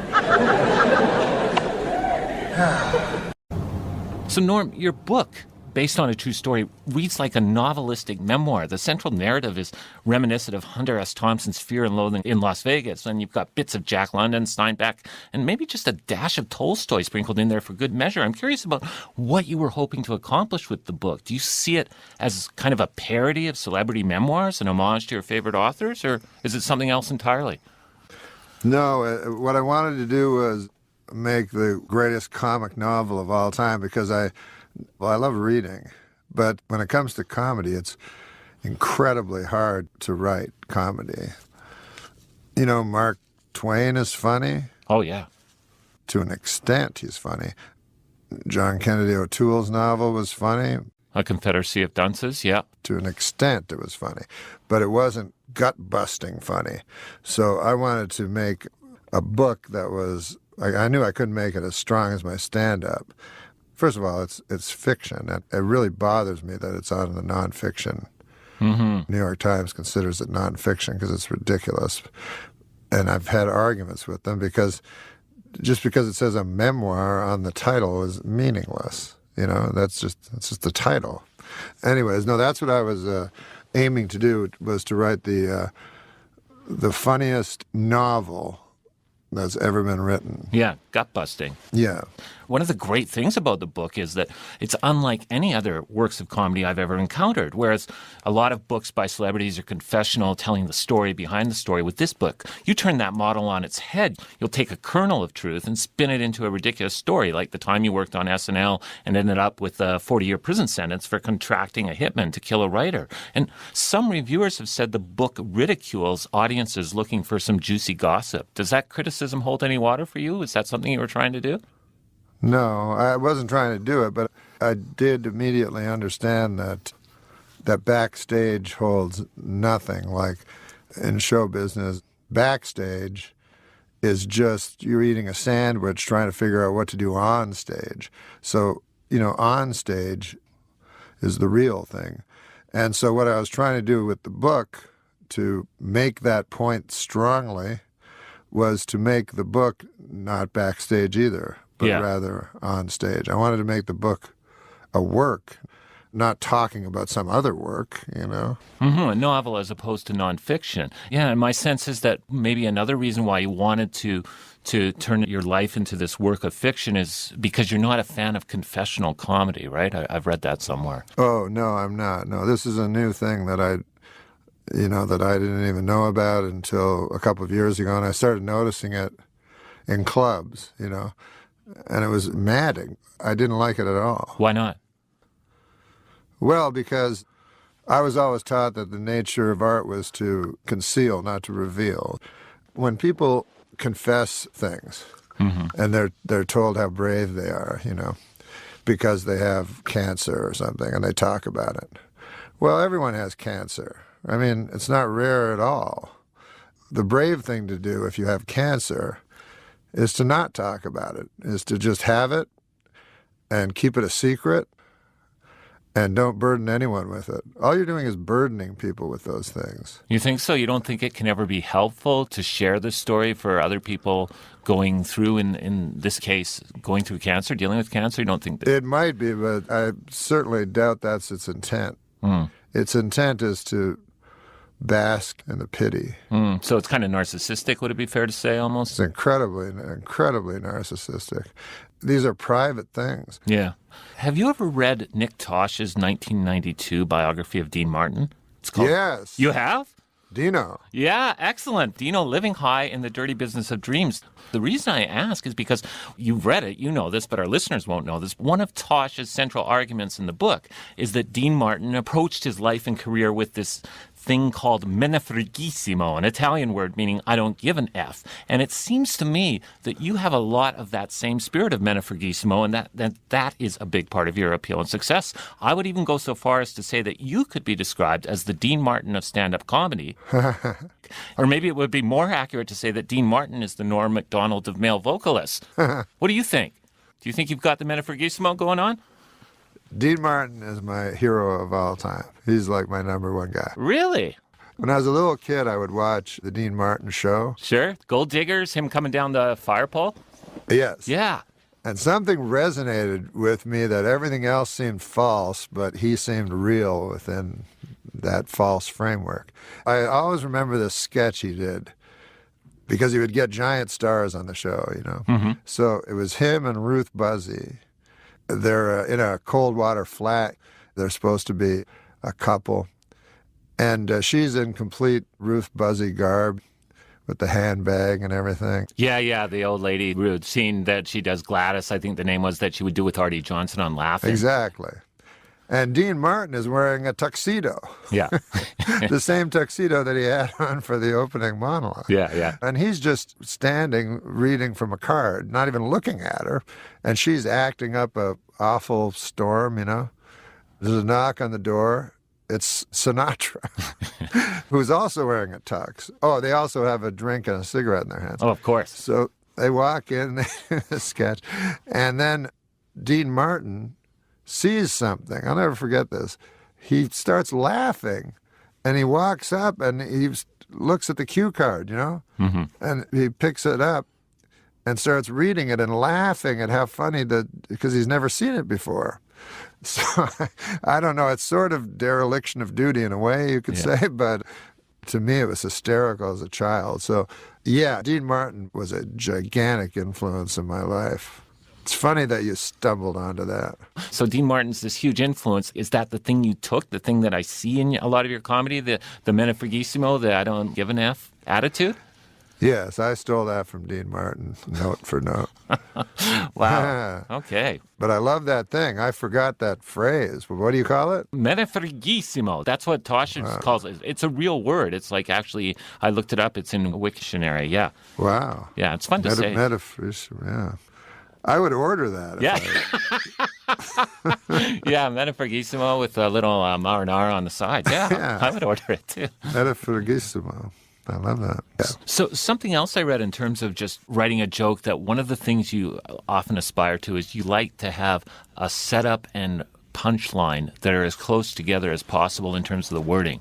So Norm, your book, based on a true story, reads like a novelistic memoir. The central narrative is reminiscent of Hunter S. Thompson's Fear and Loathing in Las Vegas, and you've got bits of Jack London, Steinbeck, and maybe just a dash of Tolstoy sprinkled in there for good measure. I'm curious about what you were hoping to accomplish with the book. Do you see it as kind of a parody of celebrity memoirs, an homage to your favorite authors, or is it something else entirely? No, what I wanted to do was make the greatest comic novel of all time, because I love reading, but when it comes to comedy, it's incredibly hard to write comedy. You know, Mark Twain is funny. Oh, yeah. To an extent, he's funny. John Kennedy O'Toole's novel was funny. A Confederacy of Dunces, yeah. To an extent, it was funny, but it wasn't gut-busting funny. So I wanted to make a book that was, I knew I couldn't make it as strong as my stand-up. First of all, it's fiction. It really bothers me that it's on the nonfiction. Mm-hmm. New York Times considers it nonfiction because it's ridiculous. And I've had arguments with them because just because it says a memoir on the title is meaningless. You know, that's just the title. Anyways, no, that's what I was aiming to do, was to write the funniest novel that's ever been written. Yeah, gut-busting. Yeah. One of the great things about the book is that it's unlike any other works of comedy I've ever encountered, whereas a lot of books by celebrities are confessional, telling the story behind the story. With this book, you turn that model on its head. You'll take a kernel of truth and spin it into a ridiculous story, like the time you worked on SNL and ended up with a 40-year prison sentence for contracting a hitman to kill a writer. And some reviewers have said the book ridicules audiences looking for some juicy gossip. Does that criticism hold any water for you? Is that something you were trying to do? No, I wasn't trying to do it, but I did immediately understand that backstage holds nothing. Like in show business, backstage is just you're eating a sandwich trying to figure out what to do on stage. So, you know, on stage is the real thing. And so what I was trying to do with the book to make that point strongly was to make the book not backstage either, but rather on stage. I wanted to make the book a work, not talking about some other work, you know? Mm-hmm, a novel as opposed to nonfiction. Yeah, and my sense is that maybe another reason why you wanted to turn your life into this work of fiction is because you're not a fan of confessional comedy, right? I've read that somewhere. Oh, no, I'm not. No, this is a new thing that I didn't even know about until a couple of years ago, and I started noticing it in clubs, you know, and it was maddening. I didn't like it at all. Why not? Well, because I was always taught that the nature of art was to conceal, not to reveal. When people confess things, and they're told how brave they are, you know, because they have cancer or something, and they talk about it. Well, everyone has cancer. I mean, it's not rare at all. The brave thing to do if you have cancer is to not talk about it, is to just have it and keep it a secret and don't burden anyone with it. All you're doing is burdening people with those things. You think so? You don't think it can ever be helpful to share this story for other people going through, in this case, going through cancer, dealing with cancer? You don't think that? It might be, but I certainly doubt that's its intent. Its intent is to bask in the pity. So it's kind of narcissistic, would it be fair to say, almost? It's incredibly narcissistic. These are private things. Yeah. Have you ever read Nick Tosh's 1992 biography of Dean Martin? It's called... Yes. You have? Dino. Yeah, excellent. Dino, living high in the dirty business of dreams. The reason I ask is because you've read it, you know this, but our listeners won't know this. One of Tosh's central arguments in the book is that Dean Martin approached his life and career with this thing called menefregissimo, an Italian word meaning I don't give an F. And it seems to me that you have a lot of that same spirit of menefregissimo, and that is a big part of your appeal and success. I would even go so far as to say that you could be described as the Dean Martin of stand-up comedy. Or maybe it would be more accurate to say that Dean Martin is the Norm MacDonald of male vocalists. What do you think? Do you think you've got the menefregissimo going on? Dean Martin is my hero of all time. He's like my number one guy. Really? When I was a little kid, I would watch the Dean Martin show. Sure. Gold Diggers, him coming down the fire pole? Yes. Yeah. And something resonated with me that everything else seemed false, but he seemed real within that false framework. I always remember this sketch he did because he would get giant stars on the show, you know. Mm-hmm. So it was him and Ruth Buzzy. They're in a cold water flat. They're supposed to be a couple. And she's in complete Ruth Buzzy garb with the handbag and everything. Yeah, the old lady routine that she does, Gladys, I think the name was, that she would do with Artie Johnson on Laughing. Exactly. And Dean Martin is wearing a tuxedo. Yeah. The same tuxedo that he had on for the opening monologue. Yeah. And he's just standing, reading from a card, not even looking at her. And she's acting up a awful storm, you know. There's a knock on the door. It's Sinatra, who's also wearing a tux. Oh, they also have a drink and a cigarette in their hands. Oh, of course. So they walk in, the sketch, and then Dean Martin sees something. I'll never forget this. He starts laughing, and he walks up and he looks at the cue card, you know, and he picks it up and starts reading it and laughing at how funny because he's never seen it before. So I don't know. It's sort of dereliction of duty in a way, you could say, but to me it was hysterical as a child. So yeah, Dean Martin was a gigantic influence in my life. It's funny that you stumbled onto that. So Dean Martin's this huge influence. Is that the thing you took, the thing that I see in a lot of your comedy, the menefregissimo, the I don't give an F attitude? Yes, I stole that from Dean Martin, note for note. Wow. Okay. But I love that thing. I forgot that phrase. What do you call it? Menefregissimo. That's what Tosh calls it. It's a real word. It's like, actually, I looked it up. It's in Wiktionary. Yeah. Wow. Yeah, it's fun to say. Menefregissimo, yeah. I would order that. Yeah, menefregissimo with a little marinara on the side. Yeah, I would order it too. Menefregissimo. I love that. Yeah. So something else I read in terms of just writing a joke, that one of the things you often aspire to is you like to have a setup and punchline that are as close together as possible in terms of the wording,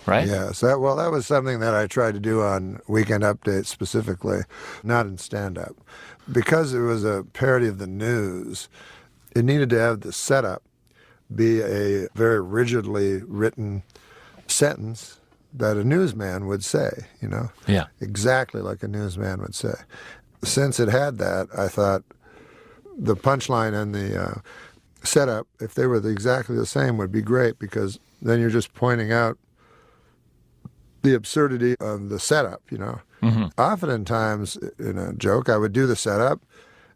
right? Yes. That was something that I tried to do on Weekend Update specifically, not in stand-up. Because it was a parody of the news, it needed to have the setup be a very rigidly written sentence that a newsman would say, you know? Yeah. Exactly like a newsman would say. Since it had that, I thought the punchline and the setup, if they were exactly the same, would be great, because then you're just pointing out the absurdity of the setup, you know? Oftentimes in a joke, I would do the setup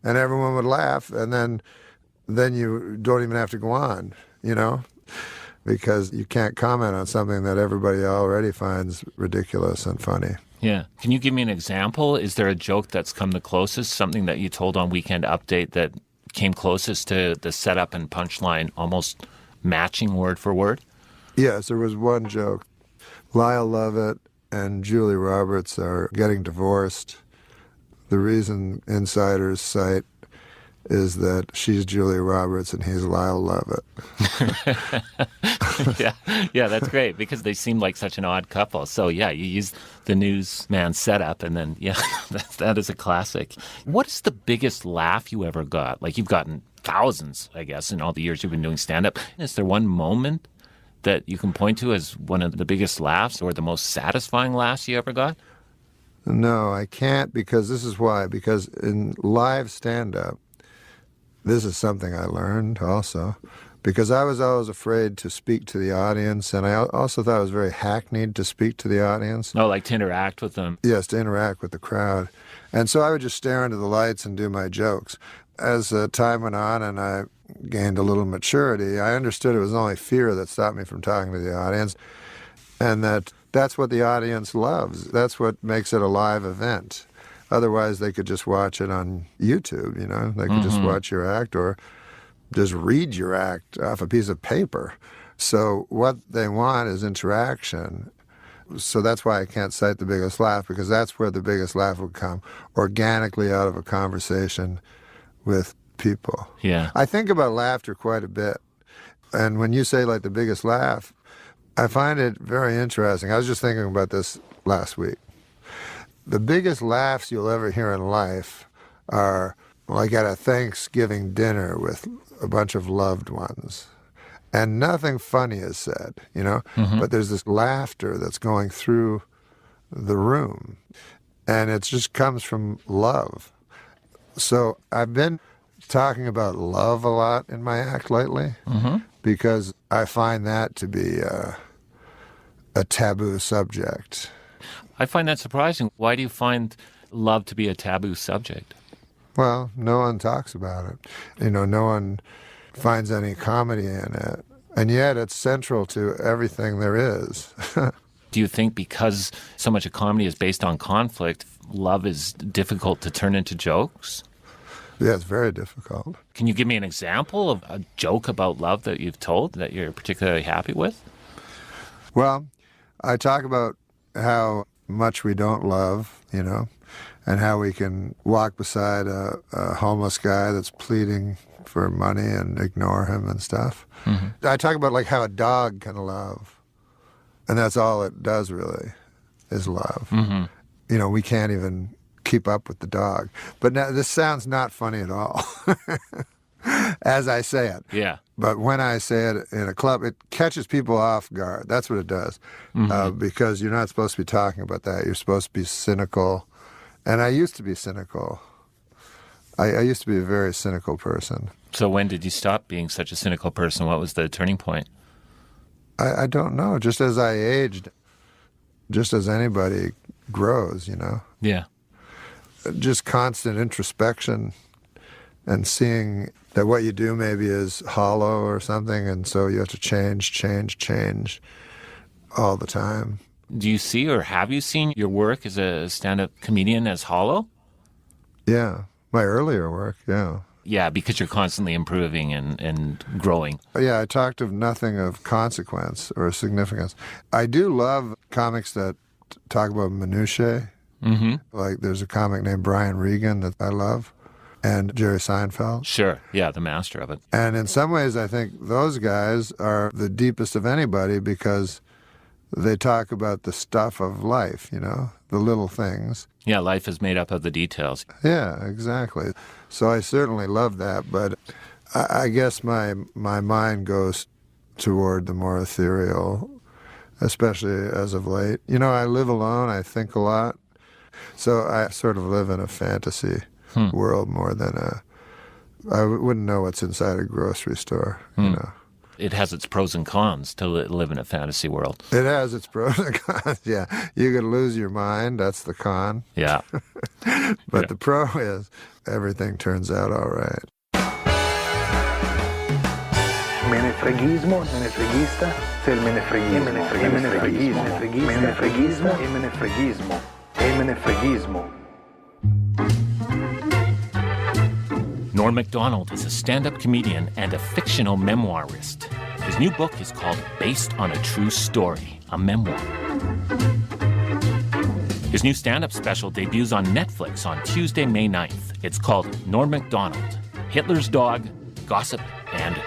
and everyone would laugh, and then you don't even have to go on, you know? Because you can't comment on something that everybody already finds ridiculous and funny. Yeah. Can you give me an example? Is there a joke that's come the closest, something that you told on Weekend Update that came closest to the setup and punchline almost matching word for word? Yes, there was one joke. Lyle Lovett and Julie Roberts are getting divorced. The reason insiders cite is that she's Julia Roberts and he's Lyle Lovett. Yeah, that's great, because they seem like such an odd couple. So yeah, you use the newsman setup, and then that is a classic. What is the biggest laugh you ever got? Like, you've gotten thousands, I guess, in all the years you've been doing stand-up. Is there one moment that you can point to as one of the biggest laughs or the most satisfying laughs you ever got? No, I can't, because this is why. Because in live stand-up, this is something I learned also, because I was always afraid to speak to the audience, and I also thought it was very hackneyed to speak to the audience. Oh, like to interact with them. Yes, to interact with the crowd. And so I would just stare into the lights and do my jokes. As time went on and I gained a little maturity, I understood it was only fear that stopped me from talking to the audience, and that's what the audience loves. That's what makes it a live event. Otherwise, they could just watch it on YouTube, you know? They could just watch your act or just read your act off a piece of paper. So what they want is interaction. So that's why I can't cite the biggest laugh, because that's where the biggest laugh would come, organically out of a conversation with people. Yeah. I think about laughter quite a bit. And when you say, like, the biggest laugh, I find it very interesting. I was just thinking about this last week. The biggest laughs you'll ever hear in life are, like at a Thanksgiving dinner with a bunch of loved ones, and nothing funny is said, you know, but there's this laughter that's going through the room, and it just comes from love. So I've been talking about love a lot in my act lately because I find that to be a taboo subject. I find that surprising. Why do you find love to be a taboo subject? Well, no one talks about it. You know, no one finds any comedy in it. And yet it's central to everything there is. Do you think because so much of comedy is based on conflict, love is difficult to turn into jokes? Yeah, it's very difficult. Can you give me an example of a joke about love that you've told that you're particularly happy with? Well, I talk about how much we don't love, you know, and how we can walk beside a homeless guy that's pleading for money and ignore him and stuff. I talk about like how a dog can love, and that's all it does really, is love. You know, we can't even keep up with the dog. But now, this sounds not funny at all, as I say it. Yeah. But when I say it in a club, it catches people off guard. That's what it does. Because you're not supposed to be talking about that. You're supposed to be cynical. And I used to be cynical. I used to be a very cynical person. So when did you stop being such a cynical person? What was the turning point? I don't know. Just as I aged, just as anybody grows, you know. Yeah. Just constant introspection and seeing that what you do maybe is hollow or something, and so you have to change all the time. Do you see or have you seen your work as a stand-up comedian as hollow? Yeah, my earlier work, yeah. Yeah, because you're constantly improving and growing. Yeah, I talked of nothing of consequence or significance. I do love comics that talk about minutiae. Like there's a comic named Brian Regan that I love, and Jerry Seinfeld. Sure, yeah, the master of it. And in some ways, I think those guys are the deepest of anybody because they talk about the stuff of life, you know, the little things. Yeah, life is made up of the details. Yeah, exactly. So I certainly love that, but I guess my mind goes toward the more ethereal, especially as of late. You know, I live alone, I think a lot, so I sort of live in a fantasy world more than I wouldn't know what's inside a grocery store, you know. It has its pros and cons to live in a fantasy world. It has its pros and cons, yeah. You could lose your mind, that's the con. Yeah. But the pro is everything turns out all right. Menefreghismo, menefreghista, se il menefreghismo, menefreghismo, menefreghismo, menefreghismo, menefreghismo. Norm MacDonald is a stand-up comedian and a fictional memoirist. His new book is called Based on a True Story, a memoir. His new stand-up special debuts on Netflix on Tuesday, May 9th. It's called Norm MacDonald, Hitler's Dog, Gossip, and...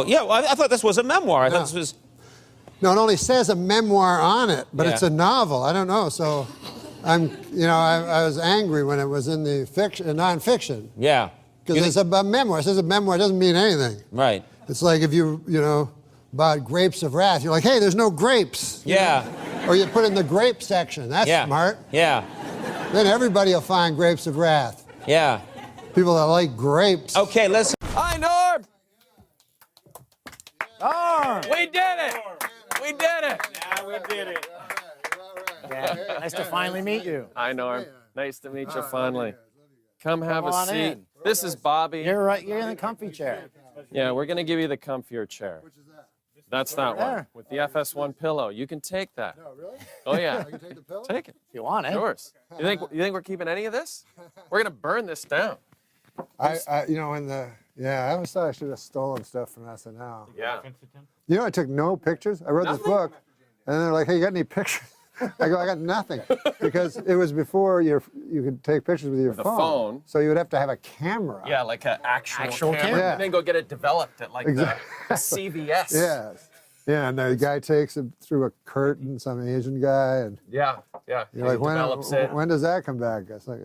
Yeah, well, I thought this was a memoir. I thought this was... No, it only says a memoir on it, but it's a novel. I don't know, so I was angry when it was in the nonfiction. Yeah. Because it's a memoir. It says a memoir. It doesn't mean anything. Right. It's like if you bought Grapes of Wrath, you're like, hey, there's no grapes. Yeah. Or you put it in the grape section. That's smart. Yeah. Then everybody will find Grapes of Wrath. Yeah. People that like grapes. Okay, listen. Hi, Norm! Norm! We did it! We did it! Yeah, we did it. Yeah, nice to finally meet you. Hi, Norm. Nice to meet you finally. Come have Come a on seat. in. This is Bobby. You're right. You're in the comfy chair. Yeah, we're going to give you the comfier chair. Which is that? That's that one There. with the FS1 pillow. You can take that. No, really? Oh, yeah. I can take the pillow? Take it. If you want it. Yours. You think we're keeping any of this? We're going to burn this down. I always thought I should have stolen stuff from SNL. Yeah. You know, I took no pictures. I wrote this book, and they're like, hey, you got any pictures? I go, I got nothing. Because it was before you could take pictures with your With a phone. phone. So you would have to have a camera. Yeah, like an actual camera. Yeah. And then go get it developed at like the CVS. Yes. Yeah, and the guy takes it through a curtain, some Asian guy, and Yeah. you're He like, develops it. when does that come back? It's like,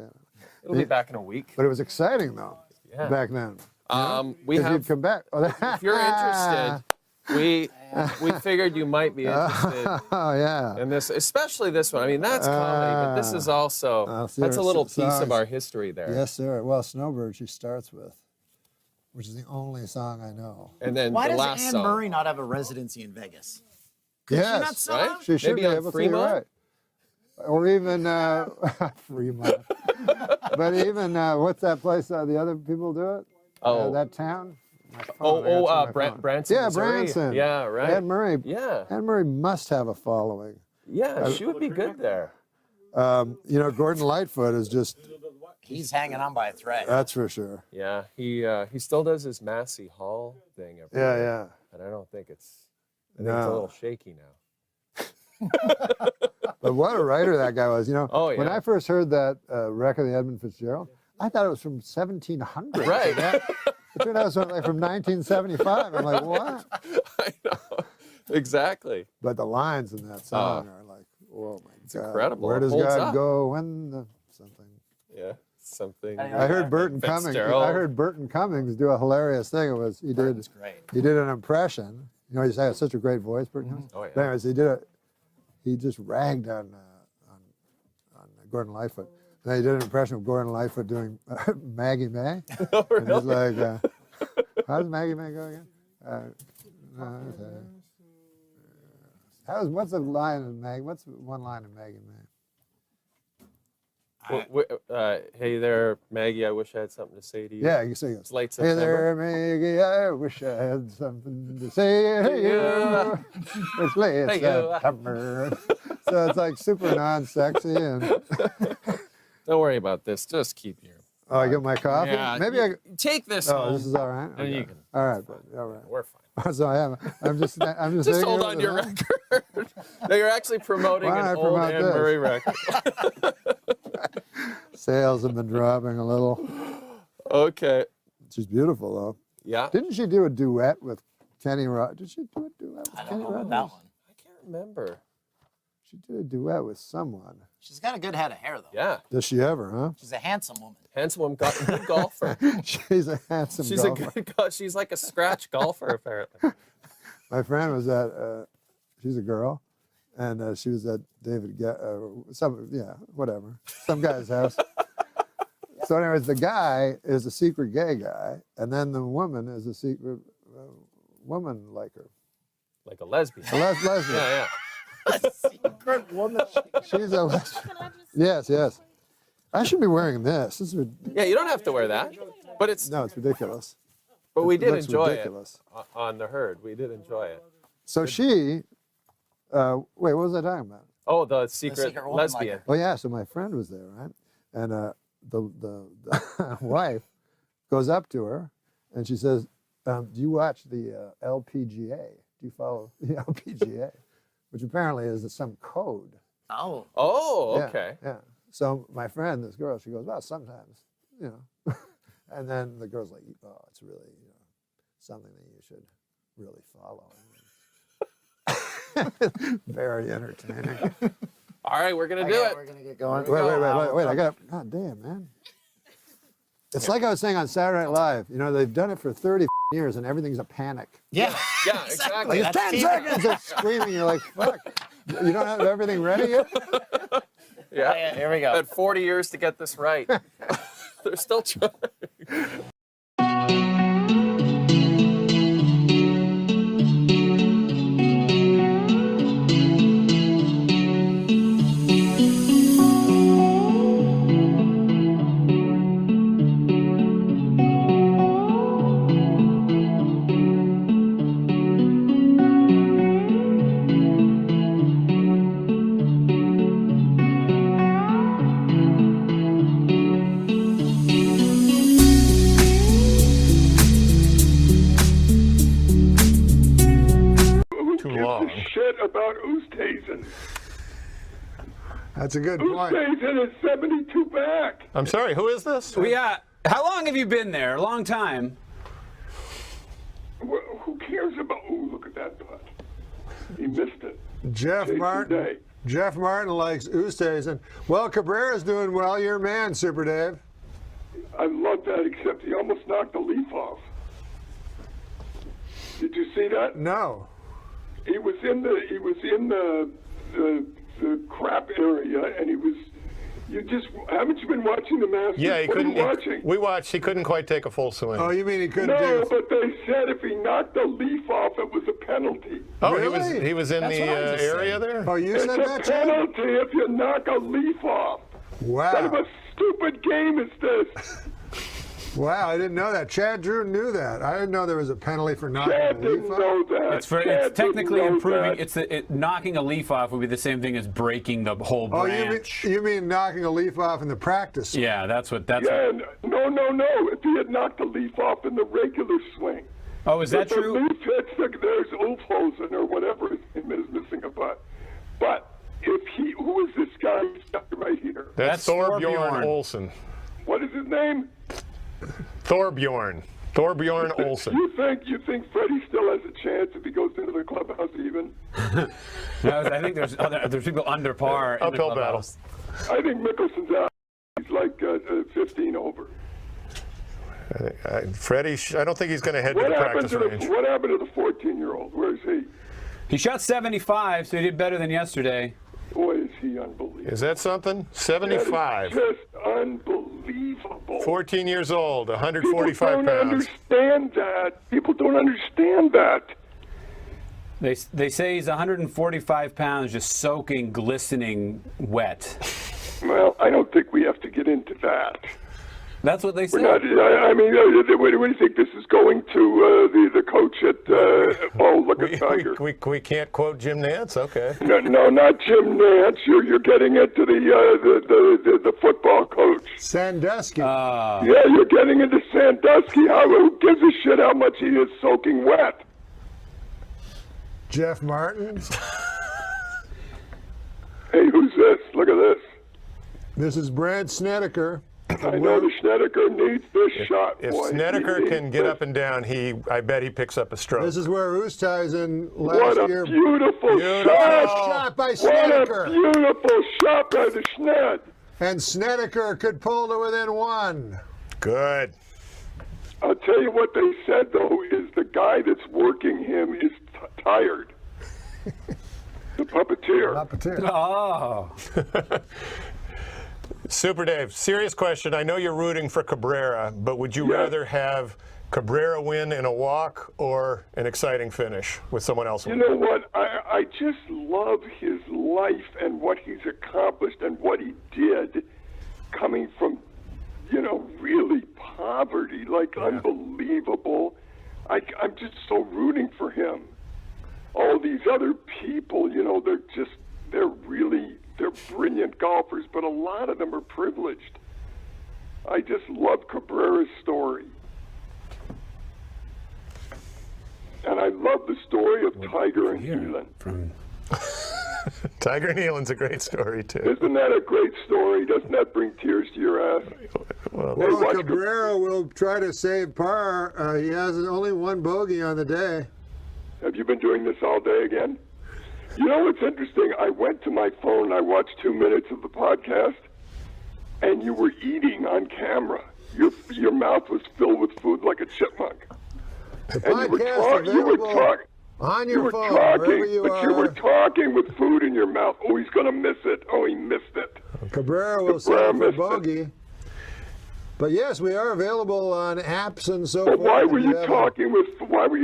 It'll be back in a week. But it was exciting though, Yeah. back then. We 'Cause have. you'd come back. Oh, If you're interested, we figured you might be interested. Oh yeah. in this, especially this one. I mean, that's comedy, but this is also see that's a her little piece songs. of our history there. Yes, sir. Well, Snowbird she starts with, which is the only song I know. And then Why the does last Anne song. Murray not have a residency in Vegas? Could she not Yes, sell right? out? she should Maybe be on able to. Fremont? You're right. Or even Fremont. But even what's that place? The other people do it. Oh. That town. My phone, I answered my phone. Branson. Yeah, Missouri. Branson. Yeah, right. Anne Murray. Yeah. Anne Murray must have a following. Yeah, she would be good there. Gordon Lightfoot is just. He's hanging on by a thread. That's for sure. Yeah, he still does his Massey Hall thing every Yeah, year, yeah. And I don't think it's. I think it's a No. little shaky now. But what a writer that guy was. Oh, When yeah. I first heard that wreck of the Edmund Fitzgerald, I thought it was from 1700. Right. It turned out it was like from 1975. I'm like, what? I know. Exactly. But the lines in that song are like, oh my God. incredible. Where It does holds God up. go when the something? Yeah, something. I heard Burton Cummings. Fitzgerald. I heard Burton Cummings do a hilarious thing. It was he did. great. He did an impression. He has such a great voice, Burton Cummings. Oh, yeah. But anyways, he just ragged on Gordon Lightfoot. And he did an impression of Gordon Lightfoot doing Maggie May. Oh, And he's really? like, how does Maggie May go again? What's the line in Maggie? What's one line in Maggie May? Hey there, Maggie. I wish I had something to say to you. Yeah, you sing it. It's late Hey September. there, Maggie, I wish I had something to say to you. It's late Hey, you. September. So it's like super non-sexy. And Don't worry about this. Just keep your. I get my coffee? Yeah, Maybe I. Take this Oh, home. this is all right? And you Okay. can. All right, buddy. All right. We're fine. So I'm just Just sitting hold here on with your it. record. No, you're actually promoting Why don't an I old promote Anne this? Murray record. Sales have been dropping a little. Okay. She's beautiful, though. Yeah. Didn't she do a duet with Kenny Rogers? Did she do a duet with Kenny Rogers? That one. I can't remember. She did a duet with someone. She's got a good head of hair, though. Yeah. Does she ever, huh? She's a handsome woman. Handsome woman, good golfer. She's a handsome She's golfer. a good. She's like a scratch golfer, apparently. My friend was at, she's a girl, and she was at David, some guy's house. So anyways, the guy is a secret gay guy, and then the woman is a secret woman like her. Like a lesbian. A lesbian. Yeah, Secret woman. She's a lesbian. Yes, yes. I should be wearing this. This is yeah. You don't have to wear that, but it's. No, it's ridiculous. But we It did looks enjoy ridiculous. it on the herd. We did enjoy it. So she, wait, what was I talking about? Oh, the secret secret woman lesbian. Oh yeah, so my friend was there, right? And the wife goes up to her, and she says, "Do you watch the LPGA? Do you follow the LPGA?" Which apparently is some code. Oh. Oh, Yeah, okay. Yeah. So my friend, this girl, she goes, "Well, sometimes, you know." And then the girl's like, "Oh, it's really, something that you should really follow." Very entertaining. All right, we're gonna do it. We're gonna get going. Wait! I got. God damn, man. It's like I was saying on Saturday Night Live. They've done it for 30 years, and everything's a panic. Yeah. Yeah, exactly. Like, it's 10 seconds. They're screaming. You're like, fuck. You don't have everything ready yet? Yeah. Here we go. Had 40 years to get this right. They're still trying. Shit about Oosthuizen. That's a good Who point. stays in a 72 back? I'm sorry, who is this? How long have you been there? A long time. Well, who cares about? Oh, look at that putt. He missed it. Jeff Martin. Jeff Martin likes Oosthuizen. Well, Cabrera's doing well. You're a man, Super Dave. I love that, except he almost knocked the leaf off. Did you see that? No. He was in the crap area, and he was. Haven't you been watching the Masters? Yeah, he what couldn't. Are you watching? We watched. He couldn't quite take a full swing. Oh, you mean he couldn't? No, but they said if he knocked the leaf off, it was a penalty. Oh, really? he was in the area there. Oh, you said that, It's a penalty if you knock a leaf off. Wow. What kind of a stupid game is this? Wow, I didn't know that. Chad Drew knew that. I didn't know there was a penalty for knocking Chad a leaf didn't off. know that. It's technically didn't know improving. that. Knocking a leaf off would be the same thing as breaking the whole Oh, branch. you mean knocking a leaf off in the practice? Yeah, that's what. That's. Yeah, no. If he had knocked the leaf off in the regular swing. Oh, is that If true? The leaf hits there's Ulfhosen or whatever his name is missing a butt. But if who is this guy right here? That's Thorbjorn Olsen. What is his name? Thorbjorn Olsen. You think Freddie still has a chance if he goes into the clubhouse even? No, I think there's people under par. In Uphill the battle. I think Mickelson's out. He's like 15 over. Freddie, I don't think he's going to head to the practice range. What happened to the 14-year-old? Where is he? He shot 75, so he did better than yesterday. Boy, is he unbelievable. Is that something? 75. That is just unbelievable. 14 years old, 145 People don't pounds. understand that. People don't understand that. They say he's 145 pounds, just soaking, glistening wet. Well, I don't think we have to get into that. That's what they say. Where do you think this is going to the coach at? Oh, look at Tiger. We can't quote Jim Nantz. Okay. No, not Jim Nantz. You're getting into the football coach. Sandusky. Yeah, you're getting into Sandusky. Who gives a shit how much he is soaking wet? Jeff Martin. Hey, who's this? Look at this. This is Brad Snedeker. I know the Snedeker needs this shot. If boy. Snedeker He can needs get this. up and down, I bet he picks up a stroke. This is where Oosthuizen What last a year. beautiful shot by Snedeker. What a beautiful shot by the Schned. And Snedeker could pull to within one. Good. I'll tell you what they said, though, is the guy that's working him is tired. The puppeteer. Oh. Super Dave, serious question. I know you're rooting for Cabrera, but would you rather have Cabrera win in a walk or an exciting finish with someone else You win? know what? I just love his life and what he's accomplished and what he did coming from, really poverty, unbelievable. I'm just so rooting for him. All these other people, they're brilliant golfers, but a lot of them are privileged. I just love Cabrera's story. And I love the story of Tiger and Nealon. Tiger and Nealon's a great story, too. Isn't that a great story? Doesn't that bring tears to your ass? Well, Cabrera will try to save par. He has only one bogey on the day. Have you been doing this all day again? You know what's interesting? I went to my phone, I watched 2 minutes of the podcast, and you were eating on camera. Your mouth was filled with food like a chipmunk. The And podcast you were available talking. on your phone, talking, wherever you but are. you were talking with food in your mouth. Oh, he's going to miss it. Oh, he missed it. Cabrera will save for bogey. But yes, we are available on apps and so But forth. why were you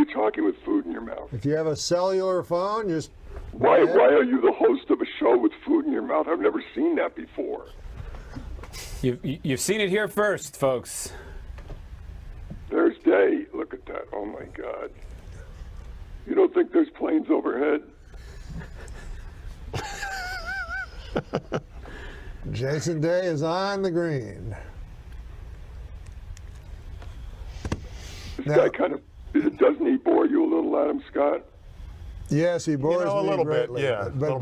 talking with food in your mouth? If you have a cellular phone, just Why are you the host of a show with food in your mouth? I've never seen that before. You've seen it here first, folks. There's Day. Look at that. Oh, my God. You don't think there's planes overhead? Jason Day is on the green. This guy kind of, doesn't he bore you a little, Adam Scott? Yes, he bores me a little greatly. bit, yeah. But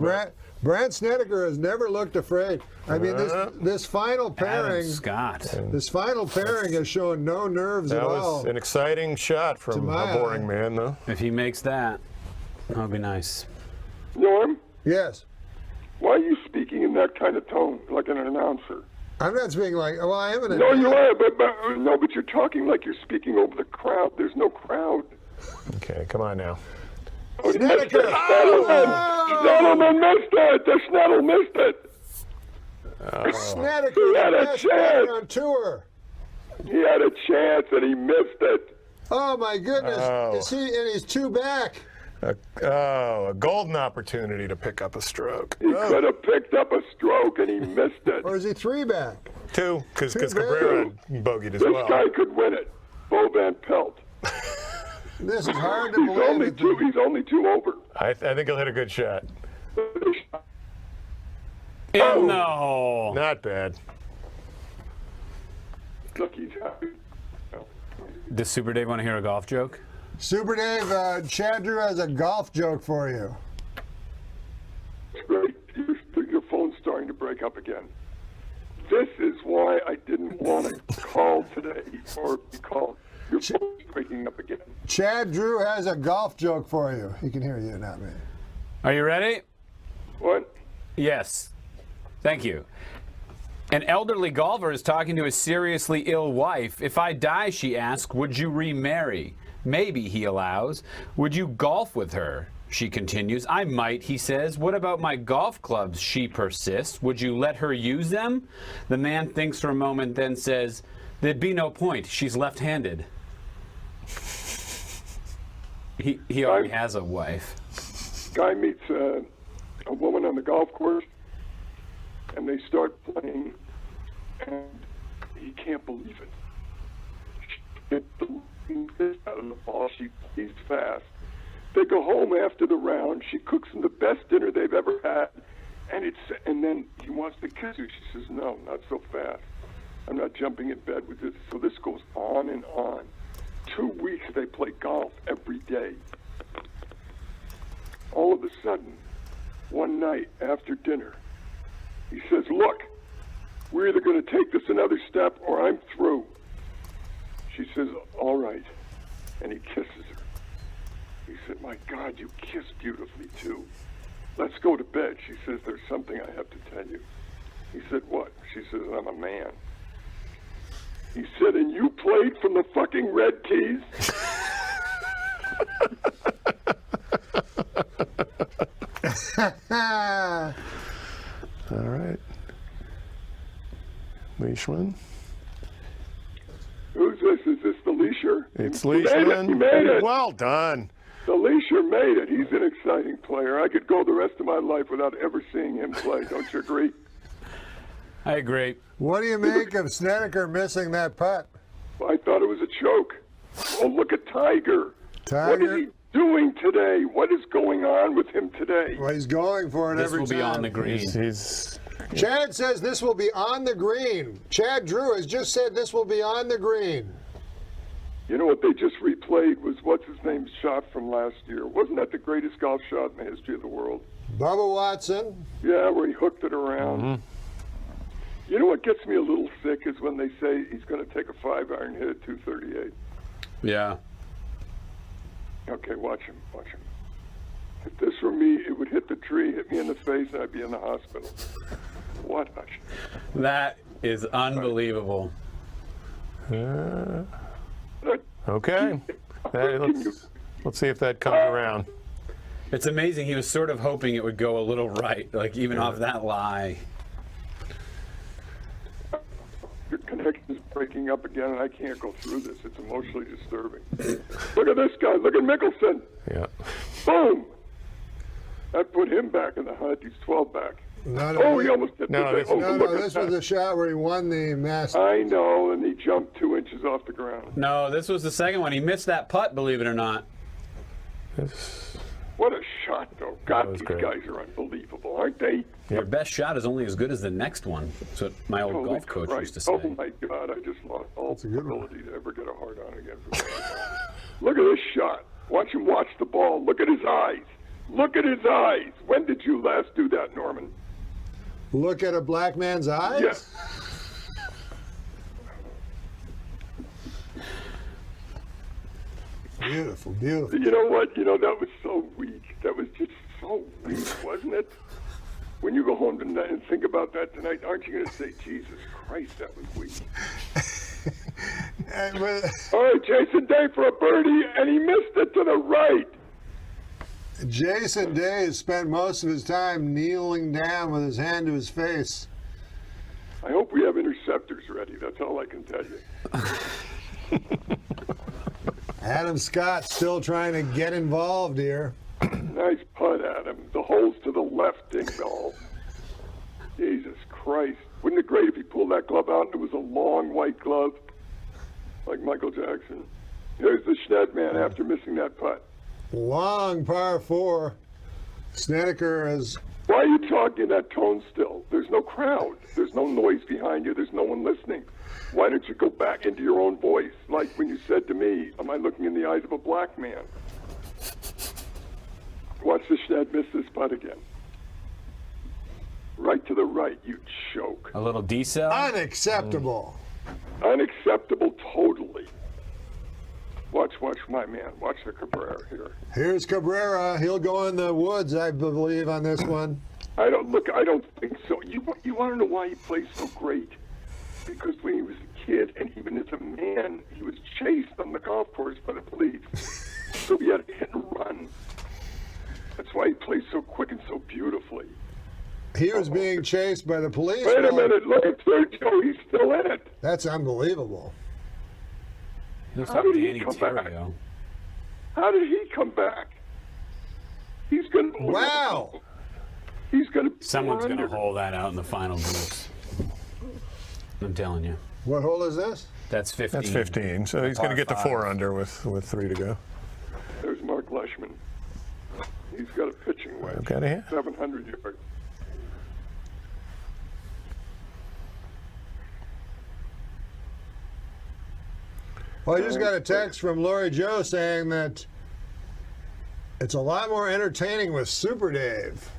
Brant Snedeker has never looked afraid. I mean, this final pairing, Scott. This final pairing has shown no nerves at all. That was an exciting shot from a boring man, though. If he makes that, that'll be nice. Norm? Yes. Why are you speaking in that kind of tone, like an announcer? I'm not speaking like, well, I am an No, you are, but you're talking like you're speaking over the crowd. There's no crowd. Okay, come on now. Snedeker! Sneddleman missed it! The Sneddle missed it! Snedeker, He had a best chance! player on tour. He had a chance and he missed it. Oh my goodness! Is he? And he's two back. A golden opportunity to pick up a stroke. He could have picked up a stroke and he missed it. Or is he three back? Two, because Cabrera bogeyed as This well. guy could win it. Bo Van Pelt. This is hard to believe. He's only two over. I think he'll hit a good shot. Oh, no. Not bad. Look, he's happy. Does Super Dave want to hear a golf joke? Super Dave, Chad Drew has a golf joke for you. Great. Your phone's starting to break up again. This is why I didn't want to call today or be called. Your phone's breaking up again. Chad Drew has a golf joke for you. He can hear you, not me. Are you ready? What? Yes. Thank you. An elderly golfer is talking to his seriously ill wife. If I die, she asks, would you remarry? Maybe, he allows. Would you golf with her? She continues. I might, he says. What about my golf clubs? She persists. Would you let her use them? The man thinks for a moment, then says, there'd be no point. She's left-handed. He already has a wife. Guy meets a woman on the golf course, and they start playing, and he can't believe it. She gets the piss out of the ball. She plays fast. They go home after the round. She cooks them the best dinner they've ever had, and then he wants to kiss her. She says, no, not so fast. I'm not jumping in bed with this. So this goes on and on. 2 weeks they play golf every day. All of a sudden, one night after dinner, he says, look, we're either going to take this another step or I'm through. She says, all right. And he kisses her. He said, my God, you kiss beautifully too. Let's go to bed. She says, there's something I have to tell you. He said, what? She says, I'm a man. He said, and you played from the fucking red tees? All right. Leishman. Who's this? Is this the Leisher? It's Leishman. He made it. Well done. The Leisher made it. He's an exciting player. I could go the rest of my life without ever seeing him play. Don't you agree? I agree. What do you make of Snedeker missing that putt? I thought it was a choke. Oh, look at Tiger. What is he doing today? What is going on with him today? Well, he's going for it every time. This will be on the green. Chad says this will be on the green. Chad Drew has just said this will be on the green. You know what they just replayed was what's-his-name's shot from last year. Wasn't that the greatest golf shot in the history of the world? Bubba Watson. Yeah, where he hooked it around. Mm-hmm. You know what gets me a little sick is when they say he's going to take a 5-iron hit at 238. Yeah. Okay, watch him. Watch him. If this were me, it would hit the tree, hit me in the face, and I'd be in the hospital. What a That is unbelievable. Okay. Let's see if that comes around. It's amazing. He was sort of hoping it would go a little right, like even off that lie. Your connection's breaking up again, and I can't go through this. It's emotionally disturbing. Look at this guy. Look at Mickelson. Yeah. Boom. That put him back in the hunt. He's 12 back. No, he almost hit the thing. This was the shot where he won the Masters. I know, and he jumped 2 inches off the ground. No, this was the second one. He missed that putt, believe it or not. What a shot, though. God, these guys are unbelievable, aren't they? Your best shot is only as good as the next one. That's what my old golf coach used to say. Oh, my God. I just lost all ability to ever get a hard on again. Look at this shot. Watch him watch the ball. Look at his eyes. Look at his eyes. When did you last do that, Norman? Look at a black man's eyes? Yes. Beautiful, beautiful. You know what? You know, that was so weak. That was just so weak, wasn't it? When you go home tonight and think about that tonight, aren't you going to say, Jesus Christ, that was weak? All right, Jason Day for a birdie, and he missed it to the right. Jason Day has spent most of his time kneeling down with his hand to his face. I hope we have interceptors ready. That's all I can tell you. Adam Scott still trying to get involved here. Nice putt, Adam. The hole's to the left, ding dong. Jesus Christ. Wouldn't it be great if he pulled that glove out and it was a long white glove like Michael Jackson? Here's the Schned man after missing that putt. Long par 4. Snedeker has... Why are you talking that tone still? There's no crowd. There's no noise behind you. There's no one listening. Why don't you go back into your own voice, like when you said to me, am I looking in the eyes of a black man? Watch the Schned miss this putt again. Right to the right, you choke. A little decel? Unacceptable. Unacceptable totally. Watch my man. Watch the Cabrera here. Here's Cabrera. He'll go in the woods, I believe, on this one. I don't think so. You want to know why he plays so great? Because when he was a kid, and even as a man, he was chased on the golf course by the police. So he had to hit and run. That's why he plays so quick and so beautifully. He was being chased by the police. Wait a minute. Look at Sergio. He's still in it. That's unbelievable. How did he come back? How did he come back? He's going to... Wow. He's going to... Someone's going to hold that out in the final groups. I'm telling you. What hole is this? That's 15. That's 15. So he's going to get to 4 under with 3 to go. There's Mark Leishman. He's got a pitching wedge. Okay, here. 700 yards. Well, I just got a text from Lori Joe saying that it's a lot more entertaining with Super Dave.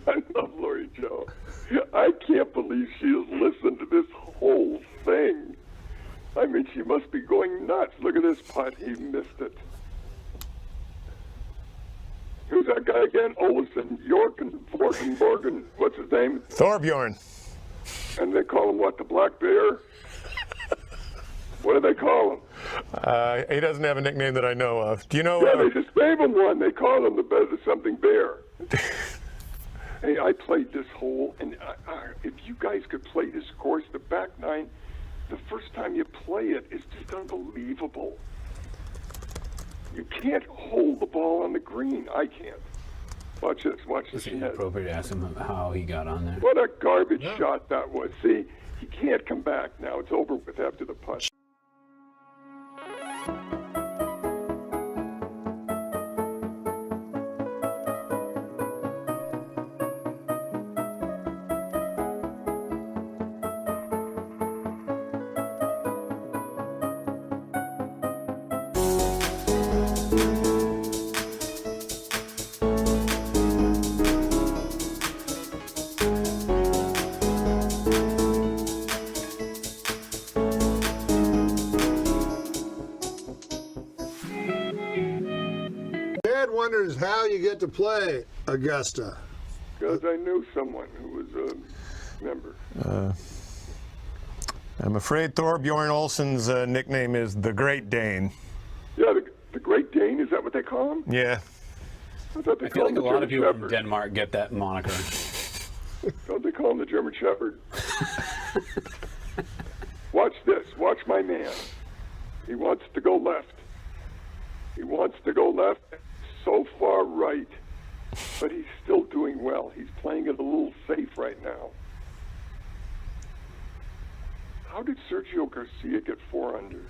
I love Lori Joe. I can't believe she has listened to this whole thing. I mean, she must be going nuts. Look at this putt. He missed it. Who's that guy again? Olsen, York, and Morgan. What's his name? Thorbjorn. And they call him what? The Black Bear? What do they call him? He doesn't have a nickname that I know of. Do you know? Yeah, they just gave him one. They call him the something bear. Hey, I played this hole, and if you guys could play this course, the back nine, the first time you play it, it's just unbelievable. You can't hold the ball on the green. I can't. Watch this. Watch this. It's inappropriate to ask him how he got on there. What a garbage shot that was. See, he can't come back now. It's over with after the putt. Wonders how you get to play Augusta. Because I knew someone who was a member. I'm afraid Thorbjorn Olsen's nickname is the Great Dane. Yeah, the Great Dane, is that what they call him? Yeah. I thought they I feel called like him a lot of German people Shepherd. from Denmark get that moniker. Don't they call him the German Shepherd? Watch this. Watch my man. He wants to go left. He wants to go left. So far right, but he's still doing well. He's playing it a little safe right now. How did Sergio Garcia get 4 under?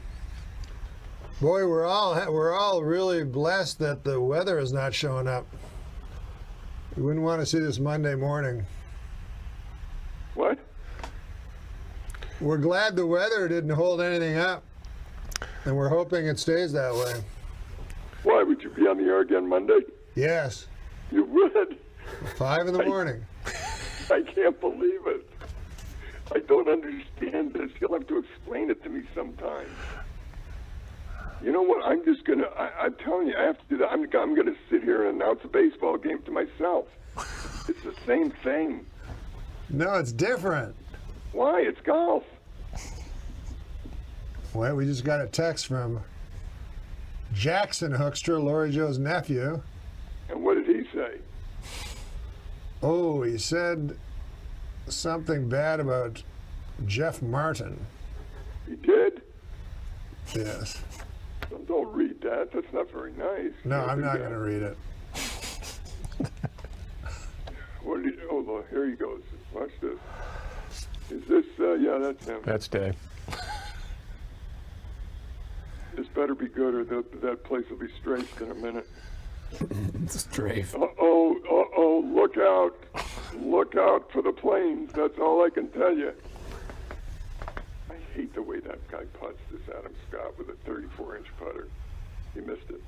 Boy, we're all really blessed that the weather is not showing up. We wouldn't want to see this Monday morning. What? We're glad the weather didn't hold anything up, and we're hoping it stays that way. Why, would you be on the air again Monday? Yes. You would? 5 in the morning. I can't believe it. I don't understand this. You'll have to explain it to me sometime. You know what? I'm just going to, I'm telling you, I have to do that. I'm going to sit here and announce a baseball game to myself. It's the same thing. No, it's different. Why? It's golf. Well, we just got a text from Jackson Hoekstra, Lori Joe's nephew. And what did he say? Oh, he said something bad about Jeff Martin. He did? Yes. Don't read that. That's not very nice. No, I'm not going to read it. What did he, oh, look, here he goes. Watch this. Is this, yeah, that's him. That's Dave. This better be good or that place will be strafed in a minute. Strafe. Uh-oh, look out. Look out for the planes. That's all I can tell you. I hate the way that guy putts this Adam Scott with a 34-inch putter. He missed it.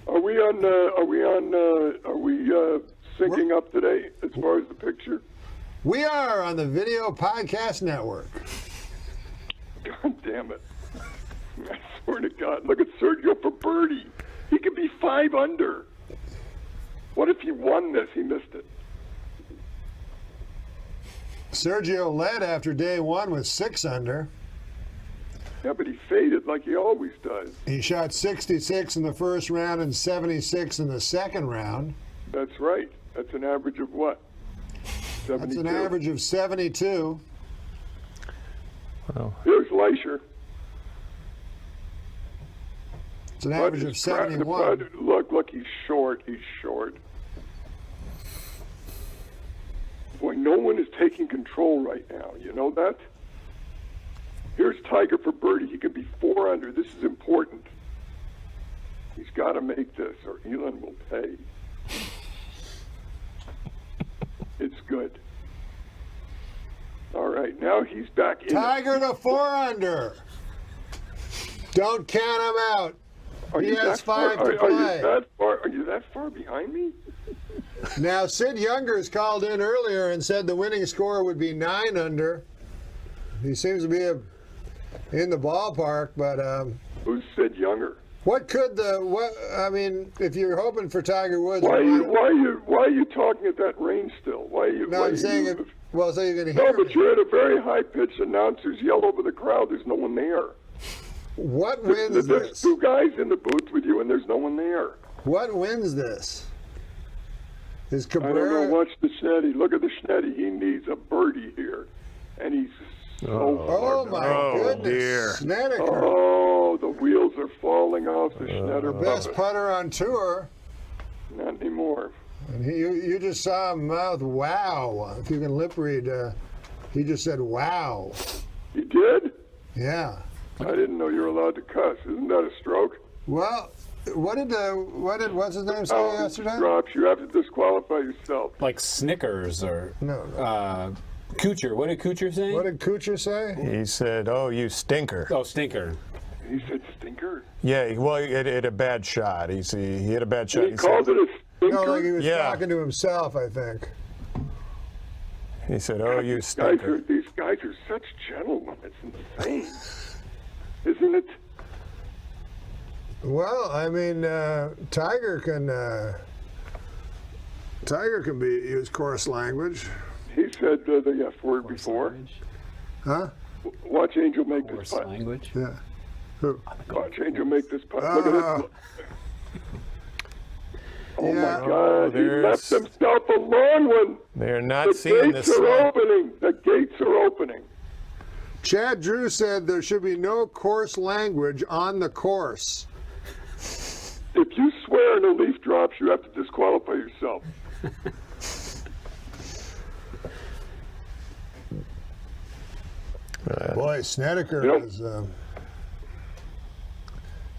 Are we syncing up today as far as the picture? We are on the Video Podcast Network. God damn it. I swear to God. Look at Sergio for birdie. He could be 5 under. What if he won this? He missed it. Sergio led after day 1 with 6 under. Yeah, but he faded like he always does. He shot 66 in the first round and 76 in the second round. That's right. That's an average of what? 72. That's an average of 72. Wow. Here's Leisure. It's an average of 71. Look, he's short. He's short. Boy, no one is taking control right now. You know that? Here's Tiger for birdie. He could be 4 under. This is important. He's got to make this, or Elon will pay. It's good. All right, now he's back in. Tiger to 4 under. Don't count him out. He has 5 to play. Are you that far behind me? Now, Sid Youngers called in earlier and said the winning score would be 9 under. He seems to be in the ballpark, but who's Sid Younger? What could I mean, if you're hoping for Tiger Woods, why are you talking at that range still? Why are you? No, I'm saying it. Well, so you're going to hear. No, but you're at a very high pitched. Announcers yell over the crowd. There's no one there. What wins there's this? 2 guys in the booth with you, and there's no one there. What wins this? Is Cabrera? I don't know. Watch the Schnetty. Look at the Schnetty. He needs a birdie here, and he's Oh my goodness! Dear. Snedeker. Oh, the wheels are falling off the Schnetter. Best putter on tour. Not anymore. And you just saw him mouth wow. If you can lip read, he just said wow. He did? Yeah. I didn't know you were allowed to cuss. Isn't that a stroke? Well, what's his name say yesterday? Drops. You have to disqualify yourself. Like Snickers or no. Kuchar. What did Kuchar say? What did Kuchar say? He said, "Oh, you stinker." Oh, stinker. He said stinker? Yeah, well, he hit a bad shot. He hit a bad shot. He called it a stinker? No, like he was talking to himself, I think. He said, "Oh, you stinker." These guys are such gentlemen. It's insane. Isn't it? Well, I mean, Tiger can use coarse language. He said the F word before. Huh? Watch Angel make this putt. Language? Yeah. Who? Watch Angel make this putt. Look at this. Oh my God! He left himself a long one. They're not seeing this. The gates are opening. The gates are opening. Chad Drew said there should be no coarse language on the course. If you swear and a leaf drops, you have to disqualify yourself. Boy, Snedeker is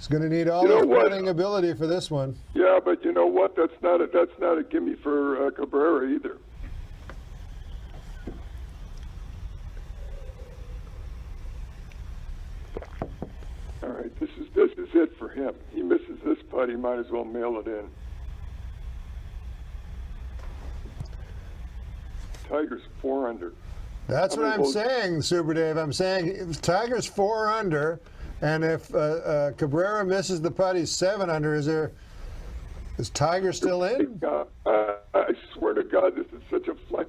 going to need all his putting ability for this one. Yeah, but you know what? That's not a gimme for Cabrera either. All right, this is it for him. he might as well mail it in. Tiger's 4 under. That's what I'm saying, Super Dave. I'm saying Tiger's 4 under, and if Cabrera misses the putt, he's 7 under. Is Tiger still in? I swear to God, this is such a flat.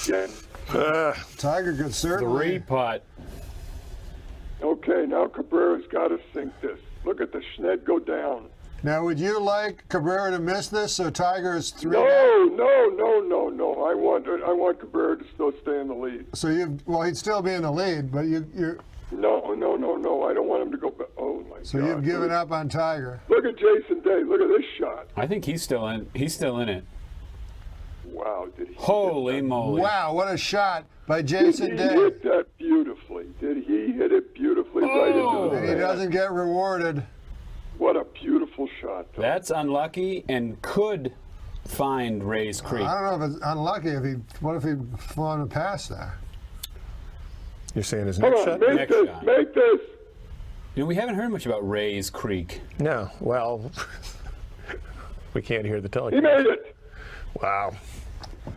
Yeah. Tiger could certainly. 3 putt. Okay, now Cabrera's got to sink this. Look at the Schned go down. Now, would you like Cabrera to miss this so Tiger is 3? No. I want Cabrera to still stay in the lead. So he'd still be in the lead, but you're. No. I don't want him to go back. Oh my God. So you've given up on Tiger. Look at Jason Day. Look at this shot. I think he's still in. He's still in it. Wow, did he? Holy moly! Wow, what a shot by Jason Day. He hit that beautifully. Did he hit it beautifully right into the And he doesn't get rewarded. What a beautiful shot, though. That's unlucky and could find Ray's Creek. I don't know if it's unlucky. What if he'd flown past there? You're saying his Come next on, shot? make this. You know, we haven't heard much about Ray's Creek. No. Well, we can't hear the telecast. He made it. Wow.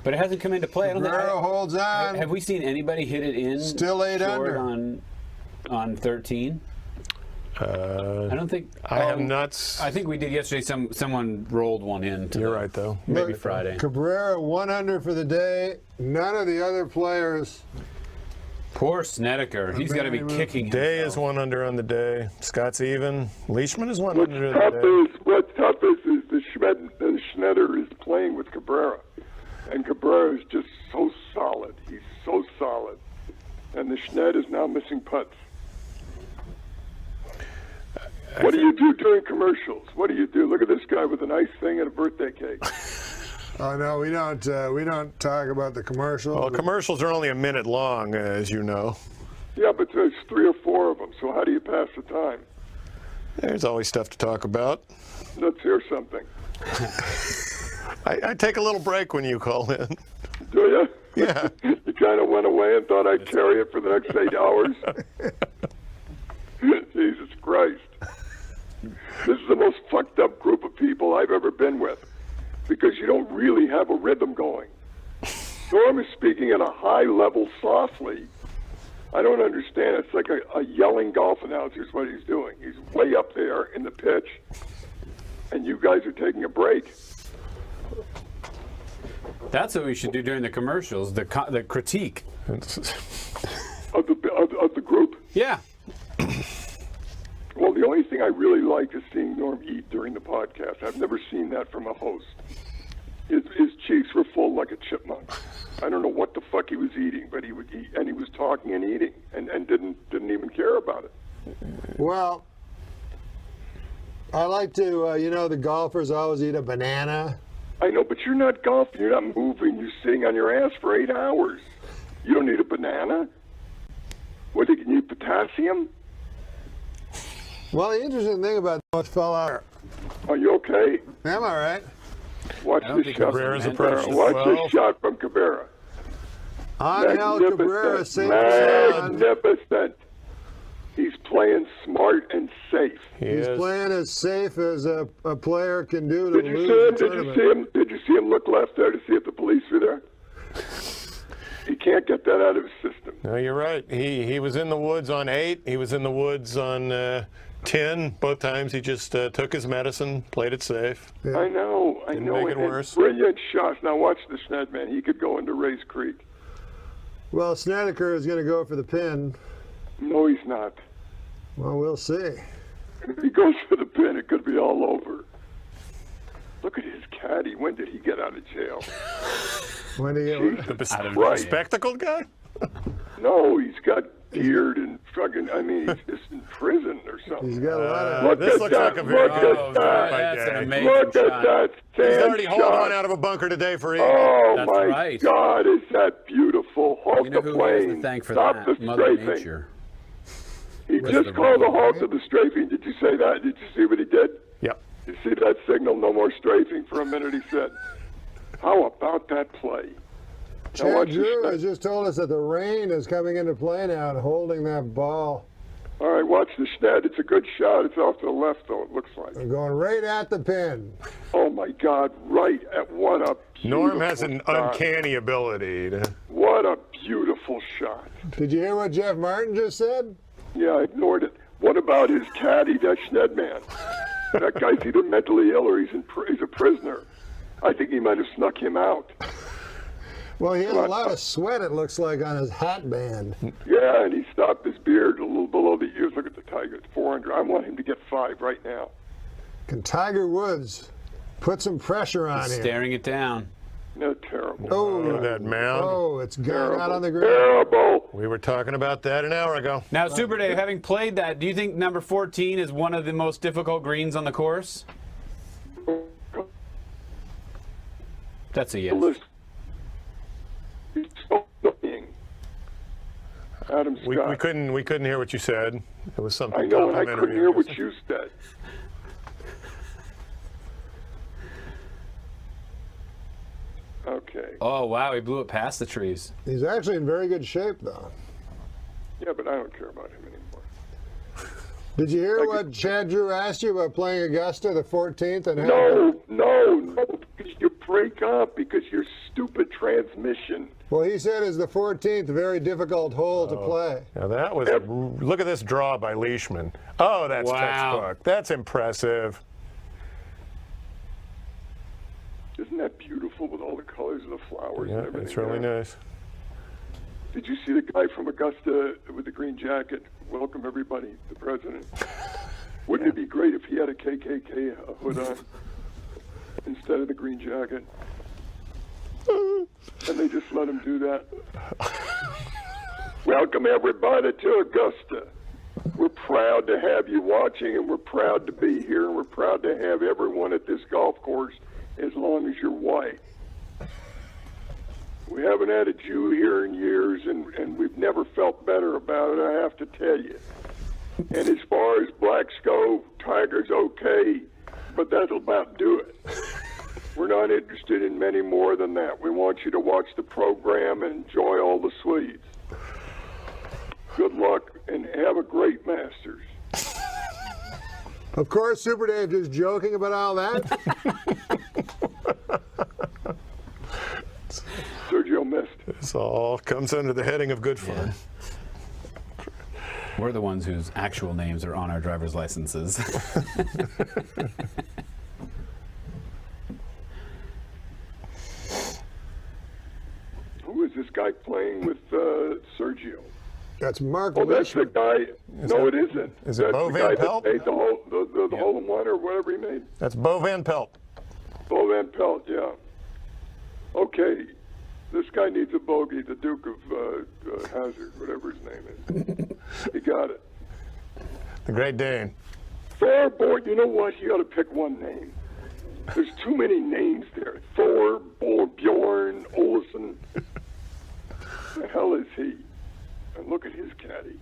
But it hasn't come into play. I don't think. Holds on. Have we seen anybody hit it in? Still 8 short under on 13. I don't think. I have not. I think we did yesterday. Someone rolled one in. You're right, though. Maybe Friday. Cabrera 1 under for the day. None of the other players. Poor Snedeker. He's got to be kicking himself. Day is 1 under on the day. Scott's even. Leishman is 1 What's under tough the day. what's tough is the Schneider is playing with Cabrera. And Cabrera is just so solid. He's so solid. And the Schneider is now missing putts. What do you do during commercials? What do you do? Look at this guy with a nice thing and a birthday cake. Oh no, we don't talk about the commercials. Well, commercials are only a minute long, as you know. Yeah, but there's 3 or 4 of them. So how do you pass the time? There's always stuff to talk about. Let's hear something. I take a little break when you call in. Do you? Yeah. You kind of went away and thought I'd carry it for the next 8 hours? Jesus Christ. This is the most fucked up group of people I've ever been with because you don't really have a rhythm going. Norm is speaking at a high level softly. I don't understand. It's like a yelling golf announcer is what he's doing. He's way up there in the pitch, and you guys are taking a break. That's what we should do during the commercials, the critique. Of the group? Yeah. Well, the only thing I really like is seeing Norm eat during the podcast. I've never seen that from a host. His cheeks were full like a chipmunk. I don't know what the fuck he was eating, but he would eat, and he was talking and eating, and didn't even care about it. Well, I like to, the golfers always eat a banana. I know, but you're not golfing. You're not moving. You're sitting on your ass for 8 hours. You don't need a banana. What, you need potassium? Well, the interesting thing about what fell out. Are you okay? I'm all right. Watch this shot from Cabrera. Watch this shot from Cabrera. Angel Cabrera, magnificent. He's playing smart and safe. He's playing as safe as a player can do to lose a tournament. Did you see him look left there to see if the police were there? He can't get that out of his system. No, you're right. He was in the woods on 8. He was in the woods on 10. Both times he just took his medicine, played it safe. Yeah. I know. Didn't make it worse. Brilliant shots. Now watch the Schned, man. He could go into Ray's Creek. Well, Snedeker is going to go for the pin. No, he's not. Well, we'll see. If he goes for the pin, it could be all over. Look at his caddy. When did he get out of jail? When did he get the spectacled guy? No, he's got beard and fucking, he's just in prison or something. He's got a lot of... This looks like a very good that's an amazing Look at that He's stand already hauled shot. one out of a bunker today for eating. Oh, That's my right. God, is that beautiful. Halt You know the who we have to plane. thank for Stop that? the Mother strafing. Nature. He With just the called a rain. halt to the strafing. Did you say that? Did you see what he did? Yep. You see that signal? No more strafing for a minute, he said. How about that play? Now watch Chad Drew this. has just told us that the rain is coming into play now and holding that ball. All right, watch the Schned. It's a good shot. It's off to the left, though, it looks like. I'm going right at the pin. Oh, my God, right at what a beautiful Norm has an shot. uncanny ability to... What a beautiful shot. Did you hear what Jeff Martin just said? Yeah, I ignored it. What about his caddy, that Schned man? That guy's either mentally ill or he's a prisoner. I think he might have snuck him out. Well, he has a lot of sweat, it looks like, on his hat band. Yeah, and he stopped his beard a little below the ears. Look at the Tiger. It's 400. I want him to get 5 right now. Can Tiger Woods put some pressure on him? Staring it down. No, terrible. Oh, that mound. Oh, it's going out on the ground. Terrible. We were talking about that an hour ago. Now, Super Dave, having played that, do you think number 14 is one of the most difficult greens on the course? That's a yes. It's so annoying. Adam Scott. We couldn't hear what you said. It was something I know, and I complimentary. couldn't hear what you said. Okay. Oh, wow, he blew it past the trees. He's actually in very good shape, though. Yeah, but I don't care about him anymore. Did you hear what Chad Drew asked you about playing Augusta the 14th? And No, because you break up because your stupid transmission. Well, he said is the 14th a very difficult hole to play. Now that was, look at this draw by Leishman. Oh, that's textbook. That's impressive. Isn't that beautiful with all the colors of the flowers and everything? It's really nice. Did you see the guy from Augusta with the green jacket? Welcome everybody, the president. Wouldn't it be great if he had a KKK hood on instead of the green jacket? And they just let him do that. Welcome everybody to Augusta. We're proud to have you watching, and we're proud to be here, and we're proud to have everyone at this golf course as long as you're white. We haven't had a Jew here in years, and we've never felt better about it, I have to tell you. And as far as blacks go, Tiger's okay, but that'll about do it. We're not interested in many more than that. We want you to watch the program and enjoy all the sweets. Good luck, and have a great Masters. Of course, Super Dave just joking about all that. Sergio missed. This all comes under the heading of good fun. We're the ones whose actual names are on our driver's licenses. Who is this guy playing with Sergio? That's Mark. Oh, that's the guy. No, it isn't. Is it Bo That's the Van guy Pelt? that made the hole in one or whatever he made. That's Bo Van Pelt. Bo Van Pelt, yeah. Okay, this guy needs a bogey, the Duke of Hazard, whatever his name is. He got it. The Great Dane. Thor, boy, you know what? You got to pick one name. There's too many names there. Thor, Bjorn, Olsen. The hell is he? And look at his caddy.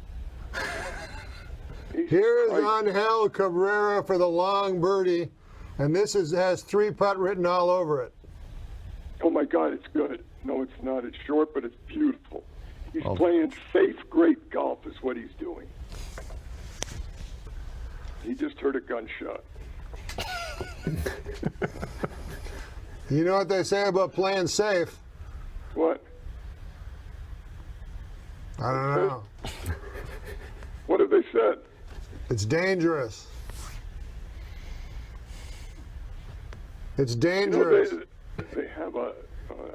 Here is Angel Cabrera for the long birdie, and this has 3-putt written all over it. Oh my God, it's good. No, it's not. It's short, but it's beautiful. He's playing safe, great golf is what he's doing. He just heard a gunshot. You know what they say about playing safe? What? I don't know. What have they said? It's dangerous. It's dangerous. You know, they have a,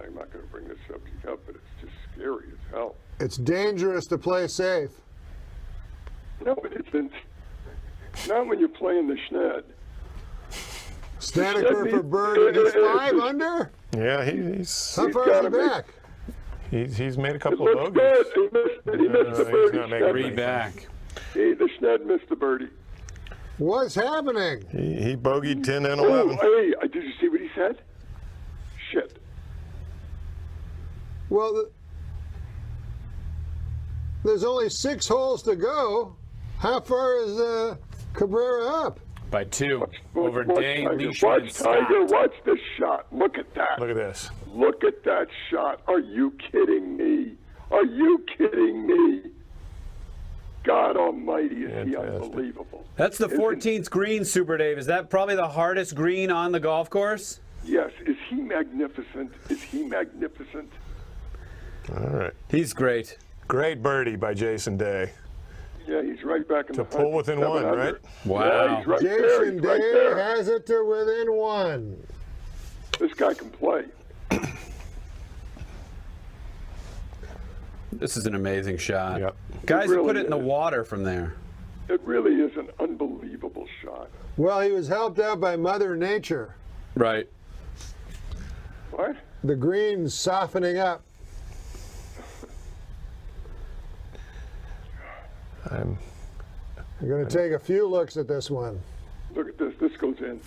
I'm not going to bring this subject up, but it's just scary as hell. It's dangerous to play safe. No, it isn't. Not when you're playing the Schned. Staniker for birdie. He's 5 under? Yeah, he's How far is he back? He's made a couple of bogeys. Good. He missed the birdie. He's not making Three back. The Schned missed the birdie. What's happening? He bogeyed 10 and 11. Oh, hey, did you see what he said? Shit. Well, there's only 6 holes to go. How far is Cabrera up? By 2 over Day, Leishman, Watch and Scott. Tiger, watch this shot. Look at that. Look at this. Look at that shot. Are you kidding me? Are you kidding me? God almighty, is he unbelievable. That's the 14th green, Super Dave. Is that probably the hardest green on the golf course? Yes. Is he magnificent? Is he magnificent? All right. He's great. Great birdie by Jason Day. Yeah, he's right back in to the pull within one, right? Wow. Yeah, he's right there. Jason He's right Day there. has it to within one. This guy can play. This is an amazing shot. Yep. Guys It really put it in the is. water from there. It really is an unbelievable shot. Well, he was helped out by Mother Nature. Right. What? The green's softening up. I'm going to take a few looks at this one. Look at this. This goes in.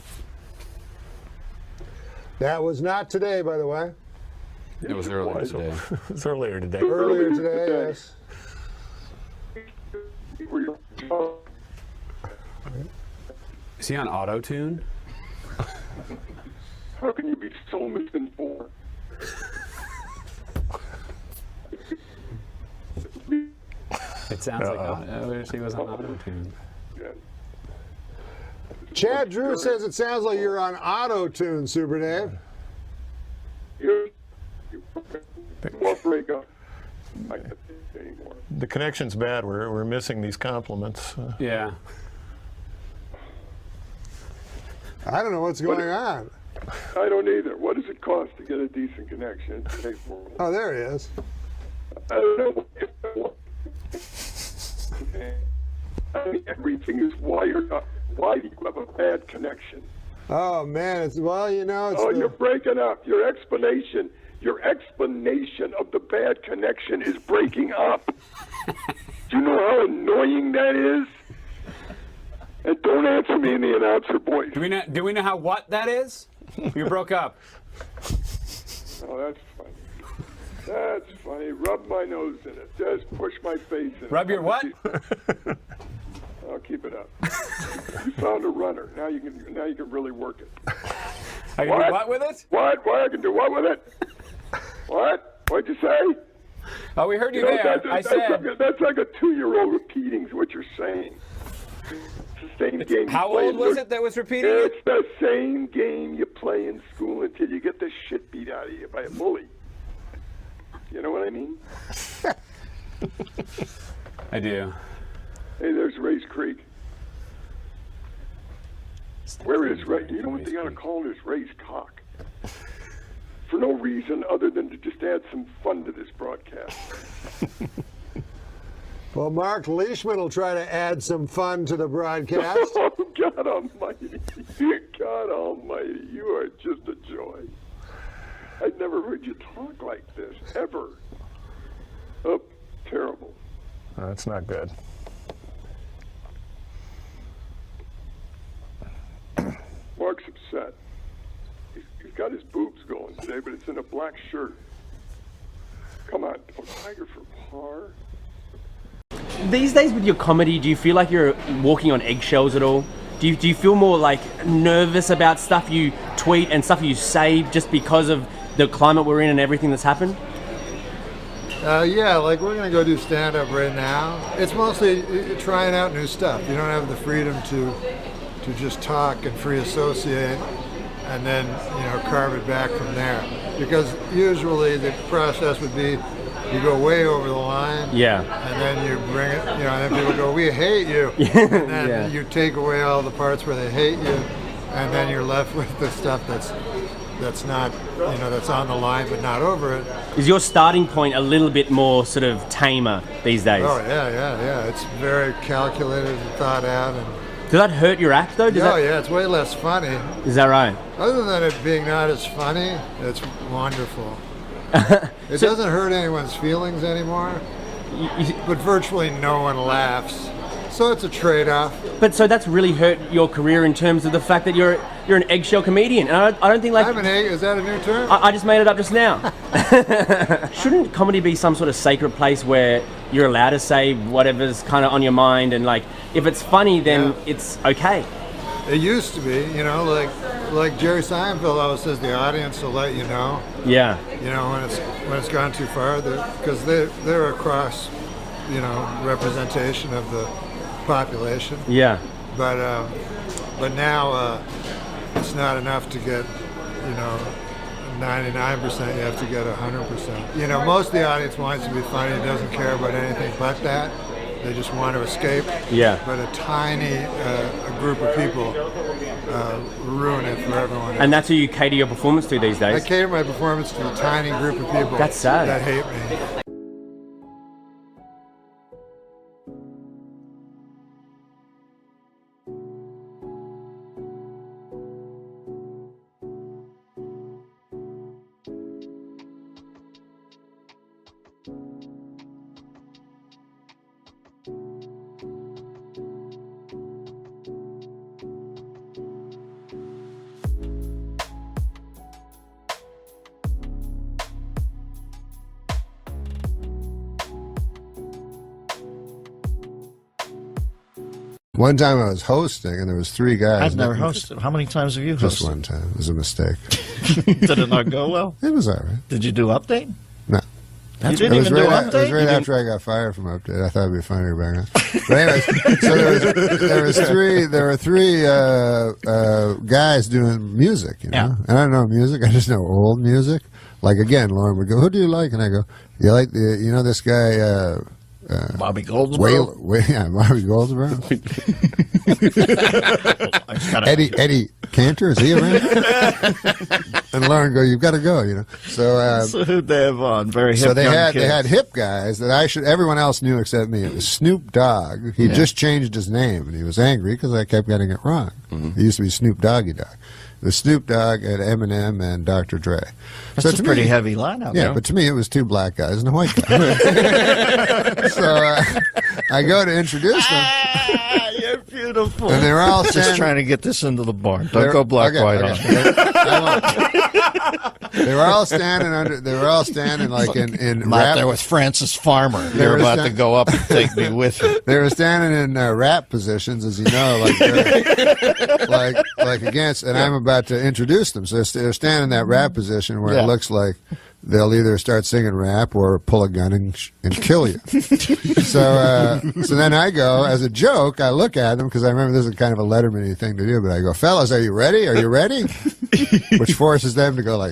That was not today, by the way. It was earlier today. It was earlier today. Earlier today, yes. Is he on auto-tune? How can you be so misinformed? It sounds like I wish he was on auto-tune. Chad Drew says it sounds like you're on auto-tune, Super Dave. More breakup. I can't say anymore. The connection's bad. We're missing these compliments. Yeah. I don't know what's going on. I don't either. What does it cost to get a decent connection in today's world? Oh, there he is. I don't know. I mean, everything is wired up. Why do you have a bad connection? Oh man, it's well, you know. It's You're breaking up. Your explanation of the bad connection is breaking up. Do you know how annoying that is? And don't answer me in the announcer voice. Do we know how what that is? You broke up. Oh, that's funny. That's funny. Rub my nose in it. Just push my face in it. Rub your what? I'll keep it up. You found a runner. Now you can really work it. I can do what with it? What? I can do what with it? What? What'd you say? Oh, we heard you know, there. That's like a 2-year-old repeating what you're saying. It's the same game. How old was it that was repeating it? It's the same game you play in school until you get the shit beat out of you by a bully. You know what I mean? I do. Hey, there's Ray's Creek. Where is Ray? You know what they gotta call it is Ray's Cock. For no reason other than to just add some fun to this broadcast. Well, Mark Leishman will try to add some fun to the broadcast. Oh, God almighty. God almighty. You are just a joy. I'd never heard you talk like this, ever. Oh, terrible. That's not good. Mark's upset. He's got his boobs going today, but it's in a black shirt. Come on, Tiger for par. These days with your comedy, do you feel like you're walking on eggshells at all? Do you feel more like nervous about stuff you tweet and stuff you say just because of the climate we're in and everything that's happened? Yeah, like we're going to go do stand-up right now. It's mostly trying out new stuff. You don't have the freedom to just talk and free associate and then, carve it back from there. Because usually the process would be you go way over the line. Yeah. And then you bring it, and then people go, we hate you. And then you take away all the parts where they hate you, and then you're left with the stuff that's not, that's on the line but not over it. Is your starting point a little bit more sort of tamer these days? Oh, yeah. It's very calculated and thought out. And Does that hurt your act, though? yeah, it's way less funny. Is that right? Other than it being not as funny, it's wonderful. It doesn't hurt anyone's feelings anymore, but virtually no one laughs. So it's a trade-off. But so that's really hurt your career in terms of the fact that you're an eggshell comedian. And I don't think like... I'm an egg, is that a new term? I just made it up just now. Shouldn't comedy be some sort of sacred place where you're allowed to say whatever's kind of on your mind and like, if it's funny, then it's okay? It used to be, like Jerry Seinfeld always says, the audience will let you know. Yeah. When it's gone too far, because they're across representation of the population. Yeah. But now it's not enough to get 99%. You have to get 100%. Most of the audience wants to be funny and doesn't care about anything but that. They just want to escape. Yeah. But a tiny a group of people ruin it for everyone else. And that's who you cater your performance to these days? I cater my performance to a tiny group of people. That's sad. That hate me. One time I was hosting, and there was 3 guys. I've never hosted. How many times have you hosted? Just one time. It was a mistake. Did it not go well? It was all right. Did you do Update? No. You didn't even do Update? It was right after I got fired from Update. I thought it'd be funnier back then. But anyways, so there were three guys doing music, you know. Yeah. And I don't know music. I just know old music. Like again, Lauren would go, "Who do you like?" And I go, "You like this guy." Bobby Goldsboro? Yeah, Bobby Goldsboro. Eddie Cantor, is he around? And Lauren go, "You've got to go," you know. So who'd they have on? Very hip. So they young had kids. hip guys that everyone else knew except me. It was Snoop Dogg. He just changed his name, and he was angry because I kept getting it wrong. He used to be Snoop Doggy Dogg. It was Snoop Dogg and Eminem and Dr. Dre. That's a pretty heavy lineup. Yeah, but to me it was 2 black guys and a white guy. So I go to introduce them. You're beautiful. And they're all just trying to get this into the barn. Don't go black-white on it. They were all standing like in I'm rap. out there with Francis Farmer. You're about to go up and take me with you. They were standing in rap positions, as you know, like against, and I'm about to introduce them. So they're standing in that rap position where it looks like they'll either start singing rap or pull a gun and kill you. So then I go, as a joke, I look at them, because I remember this is kind of a Letterman-y thing to do, but I go, "Fellas, are you ready? Are you ready?" Which forces them to go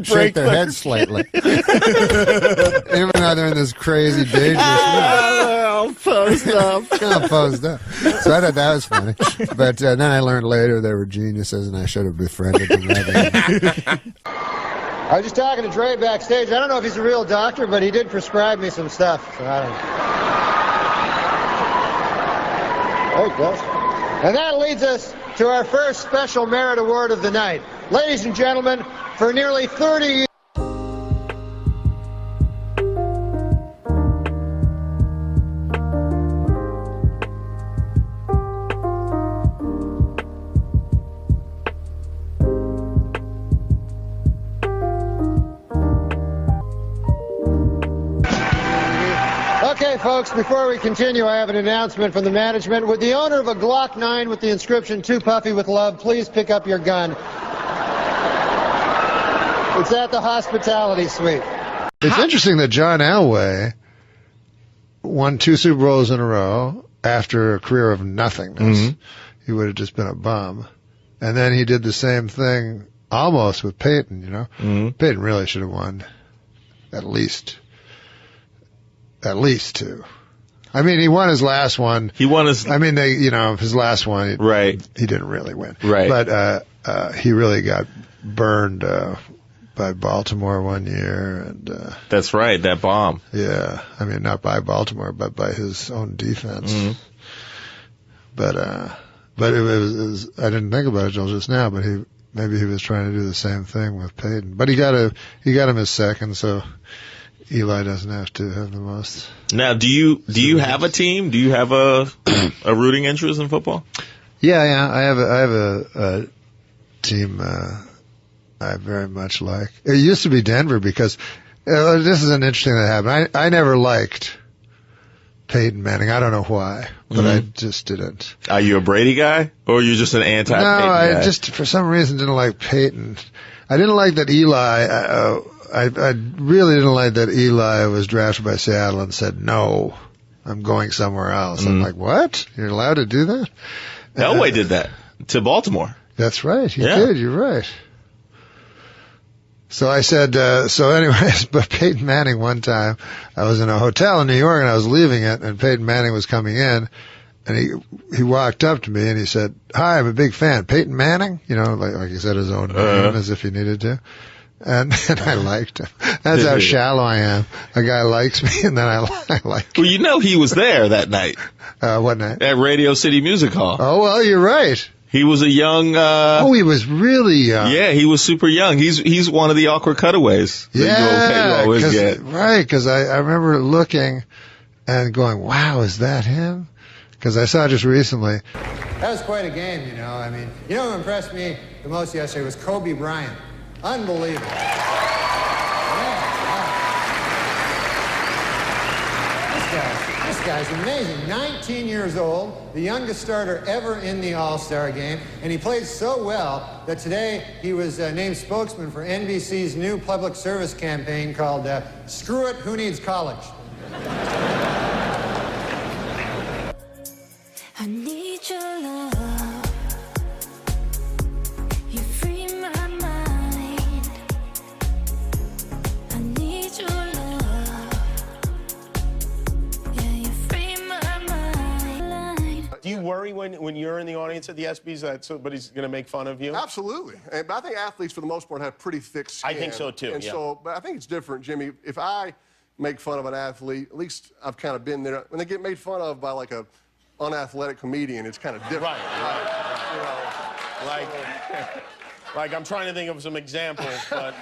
shake their heads slightly. Even though they're in this crazy, dangerous all posed up. Kind of posed up. So I thought that was funny. But then I learned later they were geniuses, and I should have befriended them. I was just talking to Dre backstage. I don't know if he's a real doctor, but he did prescribe me some stuff. So I don't know. There he goes. And that leads us to our first special merit award of the night. Ladies and gentlemen, for nearly 30 years. Okay, folks, before we continue, I have an announcement from the management. Would the owner of a Glock 9 with the inscription, "Too Puffy with Love," please pick up your gun? It's at the hospitality suite. It's interesting that John Elway won 2 Super Bowls in a row after a career of nothingness. He would have just been a bum. And then he did the same thing almost with Peyton, you know. Peyton really should have won at least 2. I mean, he won his last one. He won his. I mean, his last one. Right. He didn't really win. Right. But he really got burned by Baltimore one year, and that's right, that bomb. Yeah, I mean, not by Baltimore, but by his own defense. But it was. I didn't think about it till just now, but maybe he was trying to do the same thing with Peyton. But he got him his second, so Eli doesn't have to have the most. Now, do you have a team? Do you have a rooting interest in football? Yeah. I have a team I very much like. It used to be Denver because this is an interesting thing that happened. I never liked Peyton Manning. I don't know why, but I just didn't. Are you a Brady guy, or are you just an anti-Peyton guy? No, I just for some reason didn't like Peyton. I didn't like that Eli I really didn't like that Eli was drafted by Seattle and said, no, I'm going somewhere else. I'm like, what? You're allowed to do that? Elway did that to Baltimore. That's right. He did. You're right. So I said, so anyways, but Peyton Manning one time, I was in a hotel in New York and I was leaving it, and Peyton Manning was coming in, and he walked up to me and he said, hi, I'm a big fan. Peyton Manning? You know, like he said his own name as if he needed to. And I liked him. That's how shallow I am. A guy likes me, and then I like him. Well, you know he was there that night. What night? At Radio City Music Hall. Oh, well, you're right. He was a young... he was really young. Yeah, he was super young. He's one of the awkward cutaways that you always get. Right, because I remember looking and going, wow, is that him? Because I saw just recently. That was quite a game, you know. I mean, you know what impressed me the most yesterday was Kobe Bryant. Unbelievable. This guy's amazing. 19 years old, the youngest starter ever in the All-Star game, and he played so well that today he was named spokesman for NBC's new public service campaign called Screw It, Who Needs College? I need your love. You free my mind. I need your love. Yeah, you free my mind. Do you worry when you're in the audience at the ESPYs that somebody's going to make fun of you? Absolutely. But I think athletes, for the most part, have pretty thick skin. I think so, too, And so, but I think it's different, Jimmy. If I make fun of an athlete, at least I've kind of been there. When they get made fun of by, like, a unathletic comedian, it's kind of different. Right. You know, like I'm trying to think of some examples, but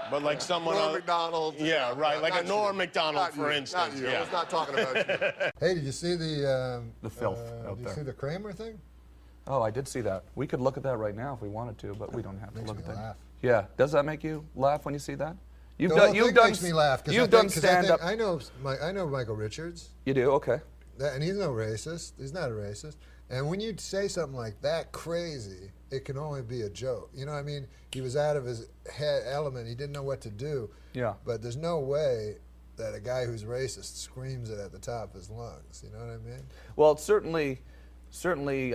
but like someone Norm MacDonald. Yeah, right. Like a Norm MacDonald, Not for you, instance. Not you. Yeah. I was not talking about you. Hey, did you see the filth out did there? you see the Kramer thing? Oh, I did see that. We could look at that right now if we wanted to, but we don't have to Makes look me at that. laugh. Yeah. Does that make you laugh when you see that? You've Makes me laugh. You've done stand-up. I know Michael Richards. You do? Okay. And he's no racist. He's not a racist. And when you say something like that crazy, it can only be a joke. You know what I mean? He was out of his head element. He didn't know what to do. Yeah. But there's no way that a guy who's racist screams it at the top of his lungs. You know what I mean? Well, certainly,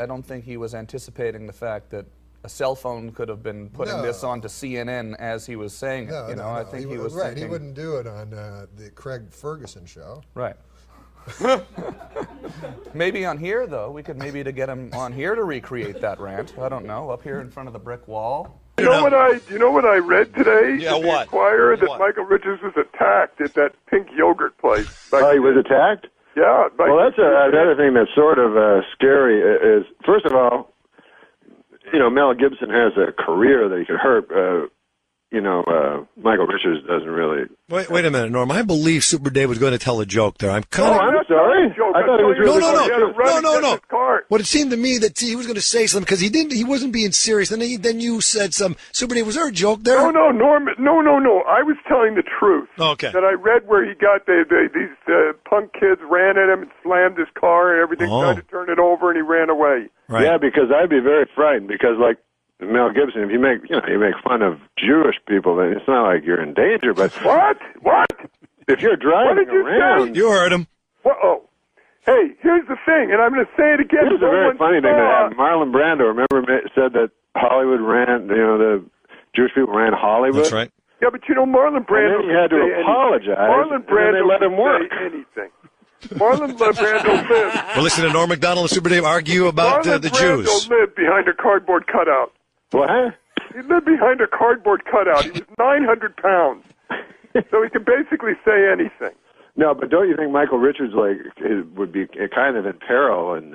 I don't think he was anticipating the fact that a cell phone could have been putting this onto CNN as he was saying it. I think he was thinking, he wouldn't do it on the Craig Ferguson show. Right. Maybe on here, though. We could maybe to get him on here to recreate that rant. I don't know. Up here in front of the brick wall. You know what I read today? Yeah, in the what? Inquirer, that Michael Richards was attacked at that pink yogurt place. Oh, he was attacked? Yeah. Well, that's another thing that's sort of scary is, first of all, Mel Gibson has a career that he could hurt. Michael Richards doesn't really. Wait a minute, Norm. I believe Super Dave was going to tell a joke there. I'm kind of. I'm sorry. I thought it was really No. Well, it seemed to me that he was going to say something because he didn't. He wasn't being serious. And then you said some. Super Dave, was there a joke there? No, Norm. No. I was telling the truth. Okay. That I read where he got these punk kids ran at him and slammed his car and everything, tried to turn it over, and he ran away. Right. Yeah, because I'd be very frightened because, like Mel Gibson, if you make fun of Jewish people, then it's not like you're in danger. But what? If you're driving around, you heard him. Oh, hey, here's the thing, and I'm going to say it again. Here's a very funny thing that happened. Marlon Brando, remember, said that Hollywood ran. The Jewish people ran Hollywood. That's right. Yeah, but Marlon Brando. And then he had to apologize. Marlon Brando. And they let him work. Anything. Marlon Brando lived. Well, listen to Norm MacDonald and Super Dave argue about the Jews. Marlon Brando lived behind a cardboard cutout. What? He lived behind a cardboard cutout. He was 900 pounds. So he could basically say anything. No, but don't you think Michael Richards would be kind of in peril? And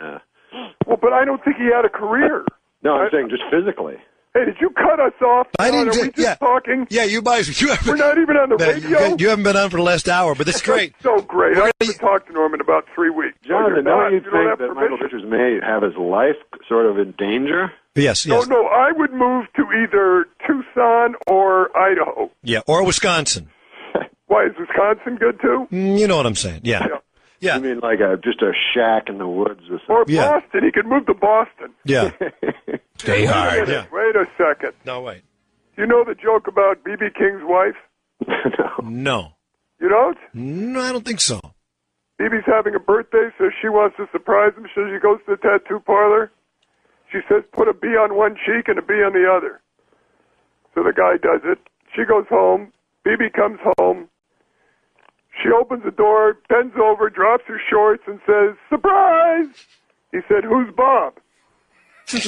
well, but I don't think he had a career. No, I'm saying just physically. Hey, did you cut us off? I didn't. Are we just talking? Yeah, you guys. We're not even on the radio. You haven't been on for the last hour, but it's great. So great. I haven't talked to Norm in about 3 weeks. Jonathan, don't you think that Michael Richards may have his life sort of in danger? Yes. No, I would move to either Tucson or Idaho. Yeah, or Wisconsin. Why, is Wisconsin good too? You know what I'm saying? Yeah. You mean like just a shack in the woods or something? Or Boston. He could move to Boston. Yeah. Stay hard. Wait a second. No, wait. You know the joke about B.B. King's wife? No. You don't? No, I don't think so. B.B.'s having a birthday, so she wants to surprise him, so she goes to the tattoo parlor. She says, put a B on one cheek and a B on the other. So the guy does it. She goes home. B.B. comes home. She opens the door, bends over, drops her shorts, and says, surprise! He said, who's Bob? Oh,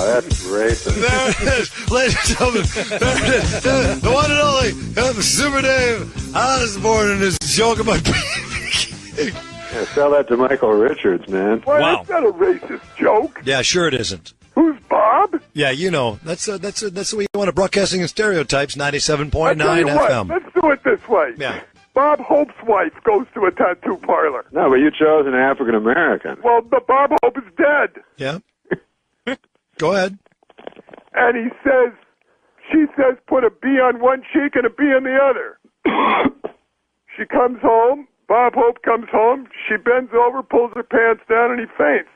that's great. There it is, ladies and gentlemen. There it is. The one and only Super Dave Osborne and his joke about Yeah, sell that to Michael Richards, man. Well, Wow. that's not a racist joke. Yeah, sure it isn't. Who's Bob? Yeah, you know, that's the way you want to broadcasting in stereotypes, 97.9 I tell you what, FM. let's do it this way. Yeah. Bob Hope's wife goes to a tattoo parlor. No, but you chose an African American. Well, the Bob Hope is dead. Yeah. Go ahead. And she says, put a B on one cheek and a B on the other. She comes home. Bob Hope comes home. She bends over, pulls her pants down, and he faints.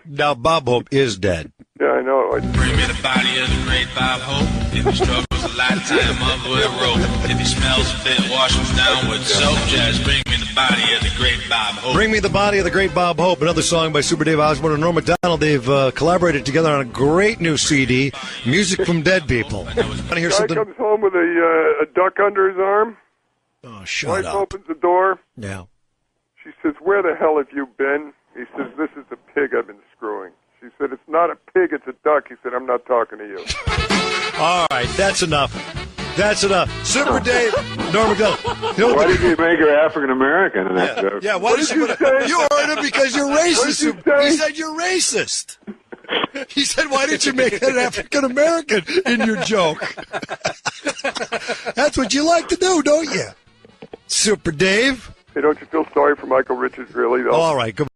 Now, Bob Hope is dead. Yeah, I know. Bring me the body of the great Bob Hope. If he struggles a lifetime up with a rope. If he smells a bit, wash him down with soap. Just bring me the body of the great Bob Hope. Bring Me the Body of the Great Bob Hope, another song by Super Dave Osborne and Norm MacDonald. They've collaborated together on a great new CD, Music from Dead People. Want to hear Guy something? comes home with a duck under his arm. Oh, shut Wife up. opens the door. Yeah. She says, where the hell have you been? He says, this is the pig I've been screwing. She said, it's not a pig, it's a duck. He said, I'm not talking to you. All right, that's enough. That's enough. Super Dave, Norm MacDonald. You know Why did you make her African American in that joke? Yeah, why did you put it? You heard it because you're racist. He said you're racist. He said, why didn't you make it an African American in your joke? That's what you like to do, don't you? Super Dave. Hey, don't you feel sorry for Michael Richards, really, though? All right, come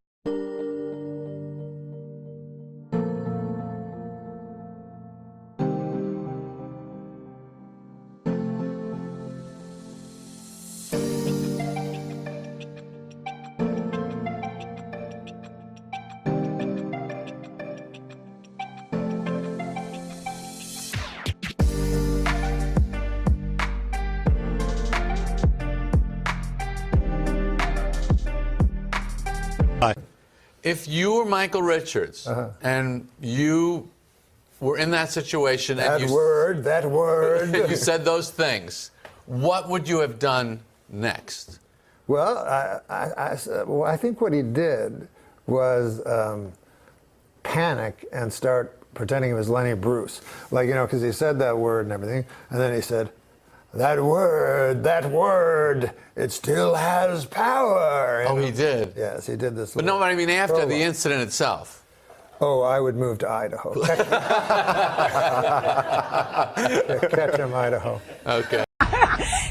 If you were Michael Richards and you were in that situation That and word. you said those things, what would you have done next? Well, I think what he did was panic and start pretending it was Lenny Bruce. Like, you know, because he said that word and everything, and then he said, that word, it still has power. Oh, he did? Yes, he did this. But no, I mean after the incident itself. Oh, I would move to Idaho. Ketchum, Idaho. Okay.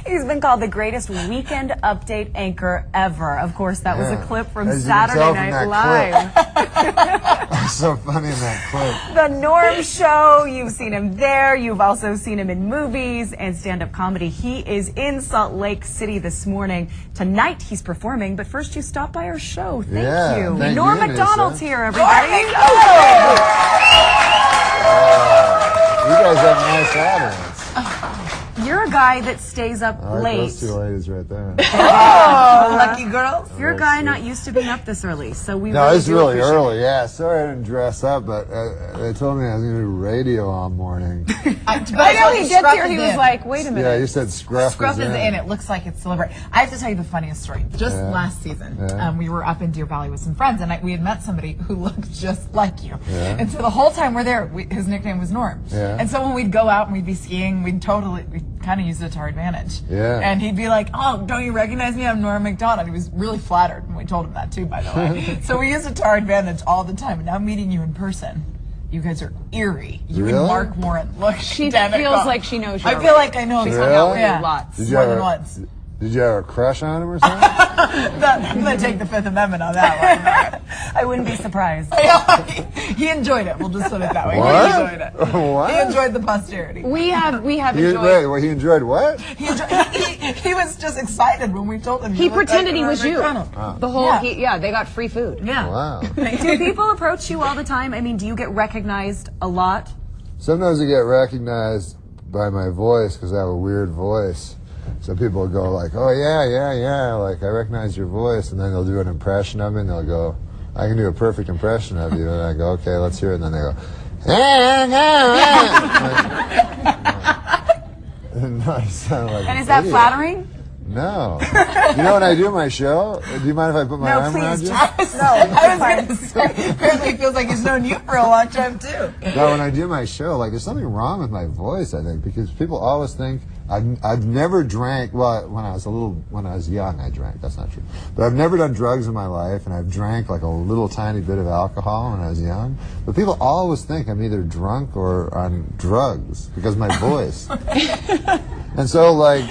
He's been called the greatest weekend update anchor ever. Of course, that was a clip from As you can Saturday tell from Night that Live. It's so funny in that clip. The Norm Show, you've seen him there. You've also seen him in movies and stand-up comedy. He is in Salt Lake City this morning. Tonight, he's performing, but first you stopped by our show. Thank you. Thank Norm you, MacDonald's Nisa. here, everybody. You guys have nice audience. You're a guy that stays up I like late. those two ladies right there. Oh, lucky girls. You're a guy not used to being up this early, so we No, really it's do really appreciate early. Yeah, sorry I didn't dress up, but they told me I was going to do radio all morning. I know he gets here, he was like, wait a minute. Yeah, you said Scruff, Scruff is in. It looks like it's deliberate. I have to tell you the funniest story. Just last season, we were up in Deer Valley with some friends, and we had met somebody who looked just like you. Yeah. And so the whole time we're there, his nickname was Norm. Yeah. And so when we'd go out and we'd be skiing, we kind of used it to our advantage. Yeah. And he'd be like, oh, don't you recognize me? I'm Norm MacDonald. He was really flattered, and we told him that too, by the way. So we used it to our advantage all the time. And now meeting you in person, you guys are eerie. You and Mark Warren look She identical. feels like she knows you. I feel like I know. She's him. hung out with you Yeah. lots. More than once. Did you have a crush on him or something? I'm going to take the Fifth Amendment on that one. I wouldn't be surprised. He enjoyed it. We'll just put it that way. What? He enjoyed it. What? He enjoyed the posterity. We have He enjoyed what? He was just excited when we told him. He pretended he was you. Oh. The whole, they got free food. Yeah. Wow. Do people approach you all the time? I mean, do you get recognized a lot? sometimes I get recognized by my voice because I have a weird voice. So people will go like, oh, yeah, like, I recognize your voice. And then they'll do an impression of me, and they'll go, I can do a perfect impression of you. And I go, okay, let's hear it. And then they go, and I sound like And is that flattering? No. You know when I do my show? Do you mind if I put my arm around you? No, I was going to say, apparently it feels like he's known you for a long time, too. No, when I do my show, like, there's something wrong with my voice, I think, because people always think I've never drank. Well, when I was young, I drank. That's not true. But I've never done drugs in my life, and I've drank like a little tiny bit of alcohol when I was young. But people always think I'm either drunk or on drugs because of my voice. And so, like,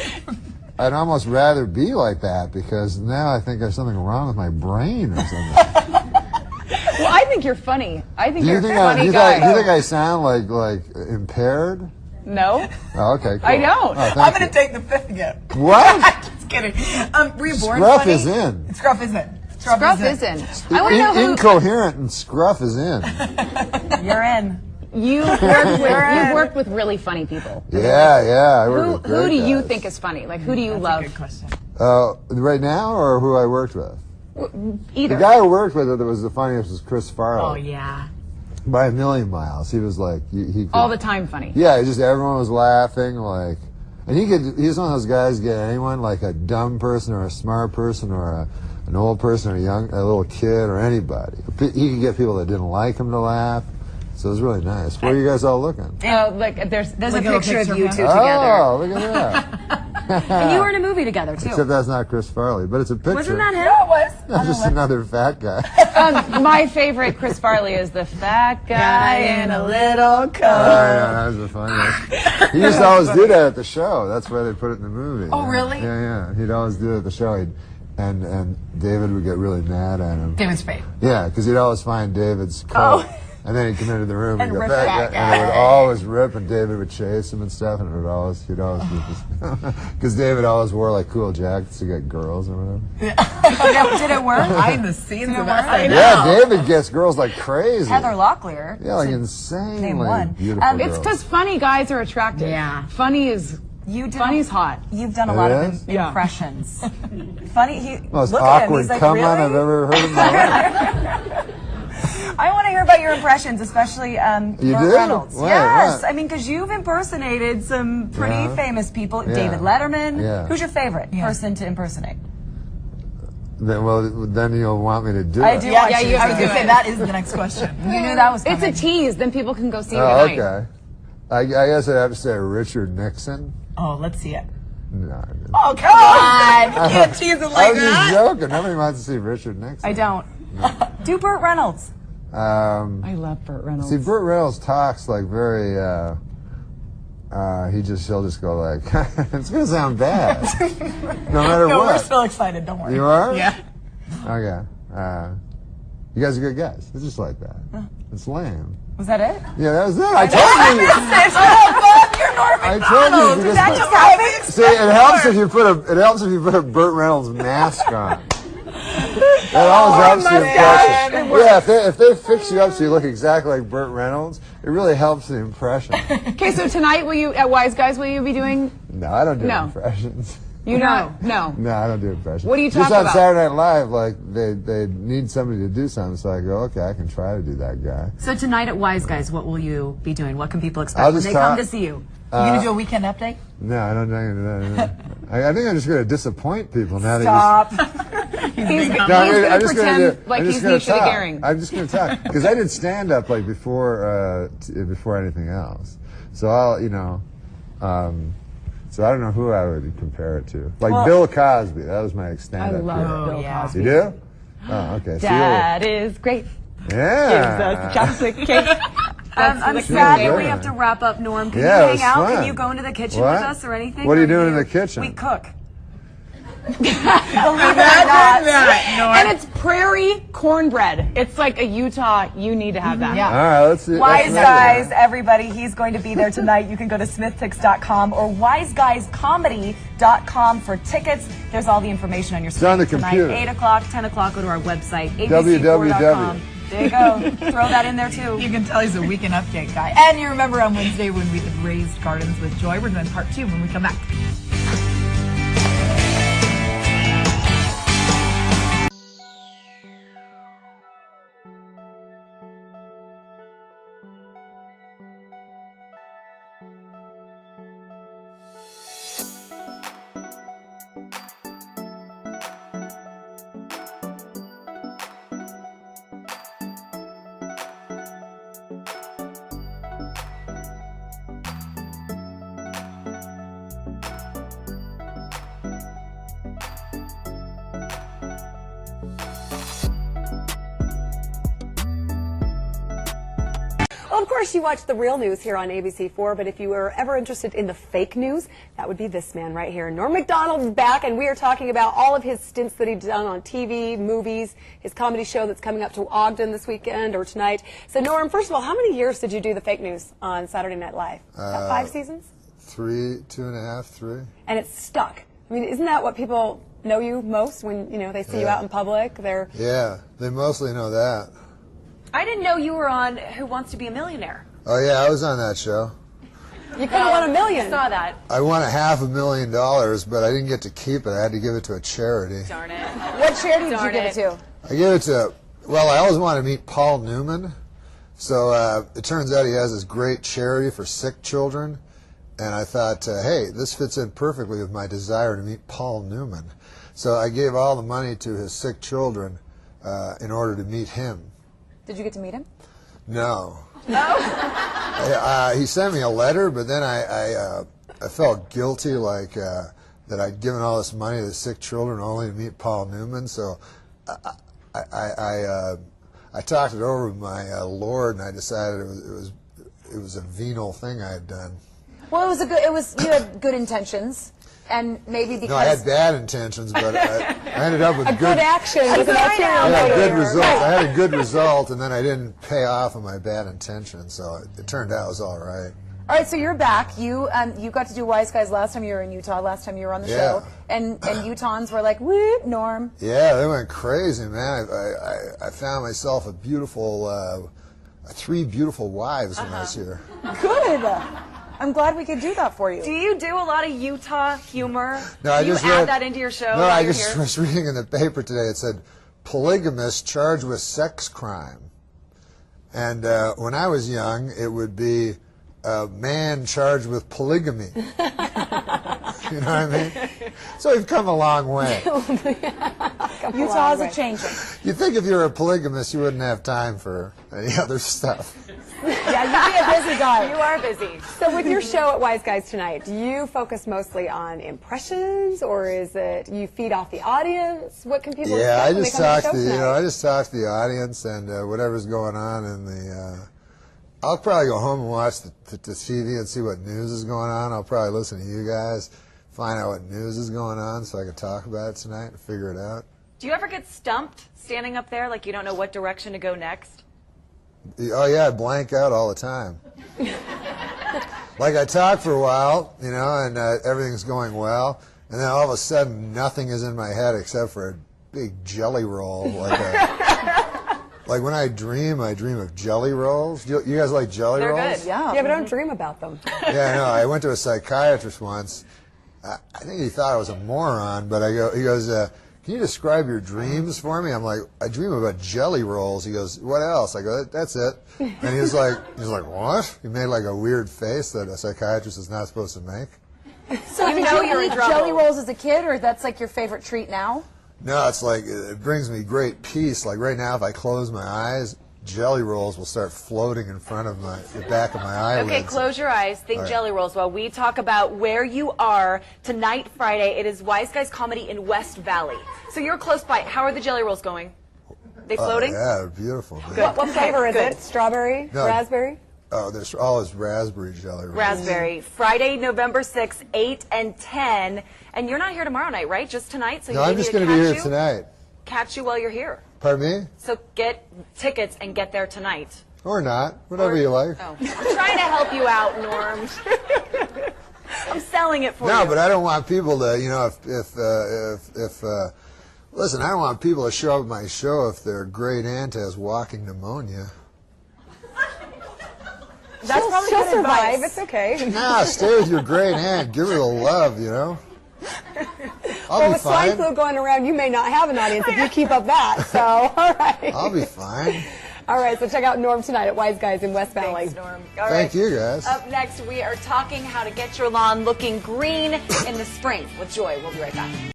I'd almost rather be like that because now I think there's something wrong with my brain or something. Well, I think you're funny. I think you're a funny do you guy. think I sound like impaired? No. Oh, okay, cool. I don't. I'm going to take the fifth again. What? Just kidding. Were you born Scruff funny? is in. Scruff is in. Scruff is in. I want to know who. Incoherent and Scruff is in. You're in. You've worked with really funny people. Yeah. I work with Who great do you guys. think is funny? Like, who do you love? Good question. Right now, or who I worked with? Either. The guy I worked with that was the funniest was Chris Farley. Oh, yeah. By a million miles. He was like, he could, All the time funny. yeah, just everyone was laughing, like, and he's one of those guys get anyone, like a dumb person or a smart person or an old person or a little kid or anybody. He could get people that didn't like him to laugh. So it was really nice. Where are you guys all looking? Like there's Like a picture of you two together. Oh, look at that. And you were in a movie together too. Except that's not Chris Farley, but it's a picture. Wasn't that him? No, it was. That's just another fat guy. My favorite Chris Farley is the fat guy in a little coat. That was the funniest. He used to always do that at the show. That's why they put it in the movie. Oh, really? Yeah. He'd always do it at the show. And David would get really mad at him. David Spade. Yeah, because he'd always find David's coat. Oh. And then he'd come into the room And go, rip "Fat that guy," and it guy. would always rip, and David would chase him and stuff, and he'd always do this. Because David always wore like cool jackets to get girls or whatever. Did it work? Behind the scenes of that. Yeah, David gets girls like crazy. Heather Locklear. Yeah, like insanely Name one. beautiful It's girls. because funny guys are attractive. Yeah. Funny's hot. You've done a lot of Yeah. impressions. Funny. Most Look at him. awkward He's like, come really? on I've ever heard in my life. I want to hear about your impressions, especially Burt do? Reynolds. What? Yes, What? I mean, because you've impersonated some pretty famous people. Yeah. David Letterman. Yeah. Who's your favorite person to impersonate? Then you'll want me to do I it. do want you I was to going do to say, it. that is the next question. You knew that was coming. It's a tease. Then people can go see you Oh, tonight. okay. I guess I'd have to say Richard Nixon. Oh, let's see it. No. Oh, come on. You can't tease it I like was just that. joking. Nobody wants to see Richard Nixon. I don't. Do Burt Reynolds. I love Burt Reynolds. See, Burt Reynolds talks like very. He'll just go like, it's gonna sound bad, no matter No, what. we're still excited. Don't worry. You are? Yeah. Okay. You guys are good guys. It's just like that. It's lame. Was that it? Yeah, that was it. I told you. Oh, Bob, you're Norm I MacDonald. told you Did because that just happen? see, it helps if you put a Burt Reynolds mask on. That always helps the impression. Yeah, if they fix you up so you look exactly like Burt Reynolds, it really helps the impression. Okay, so tonight at Wise Guys, will you be doing? No, I don't do No. impressions. You know, no. No, I don't do impressions. What do you Just talk on about? Saturday Night Live, like they need somebody to do something, so I go, okay, I can try to do that guy. So tonight at Wise Guys, what will you be doing? What can people expect I'll when just they come talk- to see you? You going to do a weekend update? No, I don't think that. I think I'm just going to disappoint people now that Stop. He's I'm gonna just gonna pretend like I'm he's just gonna Nietzsche the talk. Gehring. I'm just going to talk because I did stand up like before anything else. So so I don't know who I would compare it to. Like Bill Cosby, that was my stand up. I love Bill Cosby. You do? Oh, okay. That is great. Yeah. Gives us chocolate cake. I'm sad that we have to wrap up, Norm. Can Yeah, it you was hang out? fun. Can you go into the kitchen What? with us or anything? What are you Or doing in the kitchen? We cook. Believe it or not. And it's prairie cornbread. It's like a Utah. You need to have that. Yeah. All right, let's see. Wise Guys, everybody, he's going to be there tonight. You can go to smithpicks.com or wiseguyscomedy.com for tickets. There's all the information on your screen on the tonight. computer. 8 o'clock, 10 o'clock, go to our website, www. abc4.com. There you go. Throw that in there too. You can tell he's a weekend update guy. And you remember on Wednesday when we did Raised Gardens with Joy. We're doing part 2 when we come back. Well, of course, you watch the real news here on ABC4, but if you were ever interested in the fake news, that would be this man right here. Norm MacDonald is back, and we are talking about all of his stints that he's done on TV, movies, his comedy show that's coming up to Ogden this weekend or tonight. So, Norm, first of all, how many years did you do the fake news on Saturday Night Live? About 5 seasons? 3, 2.5, 3. And it's stuck. I mean, isn't that what people know you most when, you know, they see you out in public? Yeah, they mostly know that. I didn't know you were on Who Wants to Be a Millionaire. Oh yeah, I was on that show. You could have won $1 million. I saw that. I won $500,000, but I didn't get to keep it. I had to give it to a charity. Darn it. What charity did you give it to? I gave it to, well, I always wanted to meet Paul Newman. So it turns out he has this great charity for sick children. And I thought, hey, this fits in perfectly with my desire to meet Paul Newman. So I gave all the money to his sick children in order to meet him. Did you get to meet him? No. No? He sent me a letter, but then I felt guilty, like that I'd given all this money to the sick children only to meet Paul Newman. So I talked it over with my Lord, and I decided it was a venal thing I had done. Well, you had good intentions. And maybe because... No, I had bad intentions, but I ended up with good action. I had good results. I had a good result, and then I didn't pay off on my bad intentions, so it turned out it was all right. All right, so you're back. You got to do Wise Guys last time you were in Utah, last time you were on the show. And Utahns were like, whoop, Norm. Yeah, they went crazy, man. I found myself a beautiful, 3 beautiful wives when I was here. Good. I'm glad we could do that for you. Do you do a lot of Utah humor? No, I just add that into your show? No, I just was reading in the paper today. It said, polygamist charged with sex crime. And when I was young, it would be a man charged with polygamy. You know what I mean? So we've come a long way. Utah's a changing. You'd think if you were a polygamist, you wouldn't have time for any other stuff. Yeah, you'd be a busy guy. You are busy. So with your show at Wise Guys tonight, do you focus mostly on impressions, or is it you feed off the audience? What can people expect when they come to the show tonight? I just talk to the audience and whatever's going on in the. I'll probably go home and watch the TV and see what news is going on. I'll probably listen to you guys, find out what news is going on, so I can talk about it tonight and figure it out. Do you ever get stumped standing up there, like you don't know what direction to go next? Oh yeah, I blank out all the time. Like I talk for a while, you know, and everything's going well, and then all of a sudden nothing is in my head except for a big jelly roll. Like when I dream of jelly rolls. You guys like jelly rolls? They're good, yeah. Yeah, but don't dream about them. Yeah, no, I went to a psychiatrist once. I think he thought I was a moron, but he goes, can you describe your dreams for me? I'm like, I dream about jelly rolls. He goes, what else? I go, that's it. And he's like, what? He made like a weird face that a psychiatrist is not supposed to make. So you know you're in trouble. Jelly rolls as a kid, or that's like your favorite treat now? No, it's like, it brings me great peace. Like right now, if I close my eyes, jelly rolls will start floating in front of the back of my eyelids. Okay, close your eyes. Think right. Jelly rolls while we talk about where you are tonight, Friday. It is Wise Guys Comedy in West Valley. So you're close by. How are the jelly rolls going? They floating? Yeah, they're beautiful. Good. What flavor is it? Strawberry? No, raspberry? Oh, there's always raspberry jelly rolls. Raspberry. Friday, November 6th, 8 and 10. And you're not here tomorrow night, right? Just tonight? So No, I'm just going to be here tonight. Catch you while you're here. Pardon me? So get tickets and get there tonight. Or not. Whatever you like. Oh. I'm trying to help you out, Norm. I'm selling it for you. No, but I don't want people to, you know, if Listen, I don't want people to show up at my show if their great aunt has walking pneumonia. That's probably she'll survive. It's okay. Nah, stay with your great aunt. Give her the love, you know. Well, with swine flu going around, you may not have an audience if you keep up that. So, all right. I'll be fine. All right, so check out Norm tonight at Wise Guys in West Valley. Thanks, Norm. All Thank you, guys. Up next, we are talking how to get your lawn looking green in the spring with Joy. We'll be right back.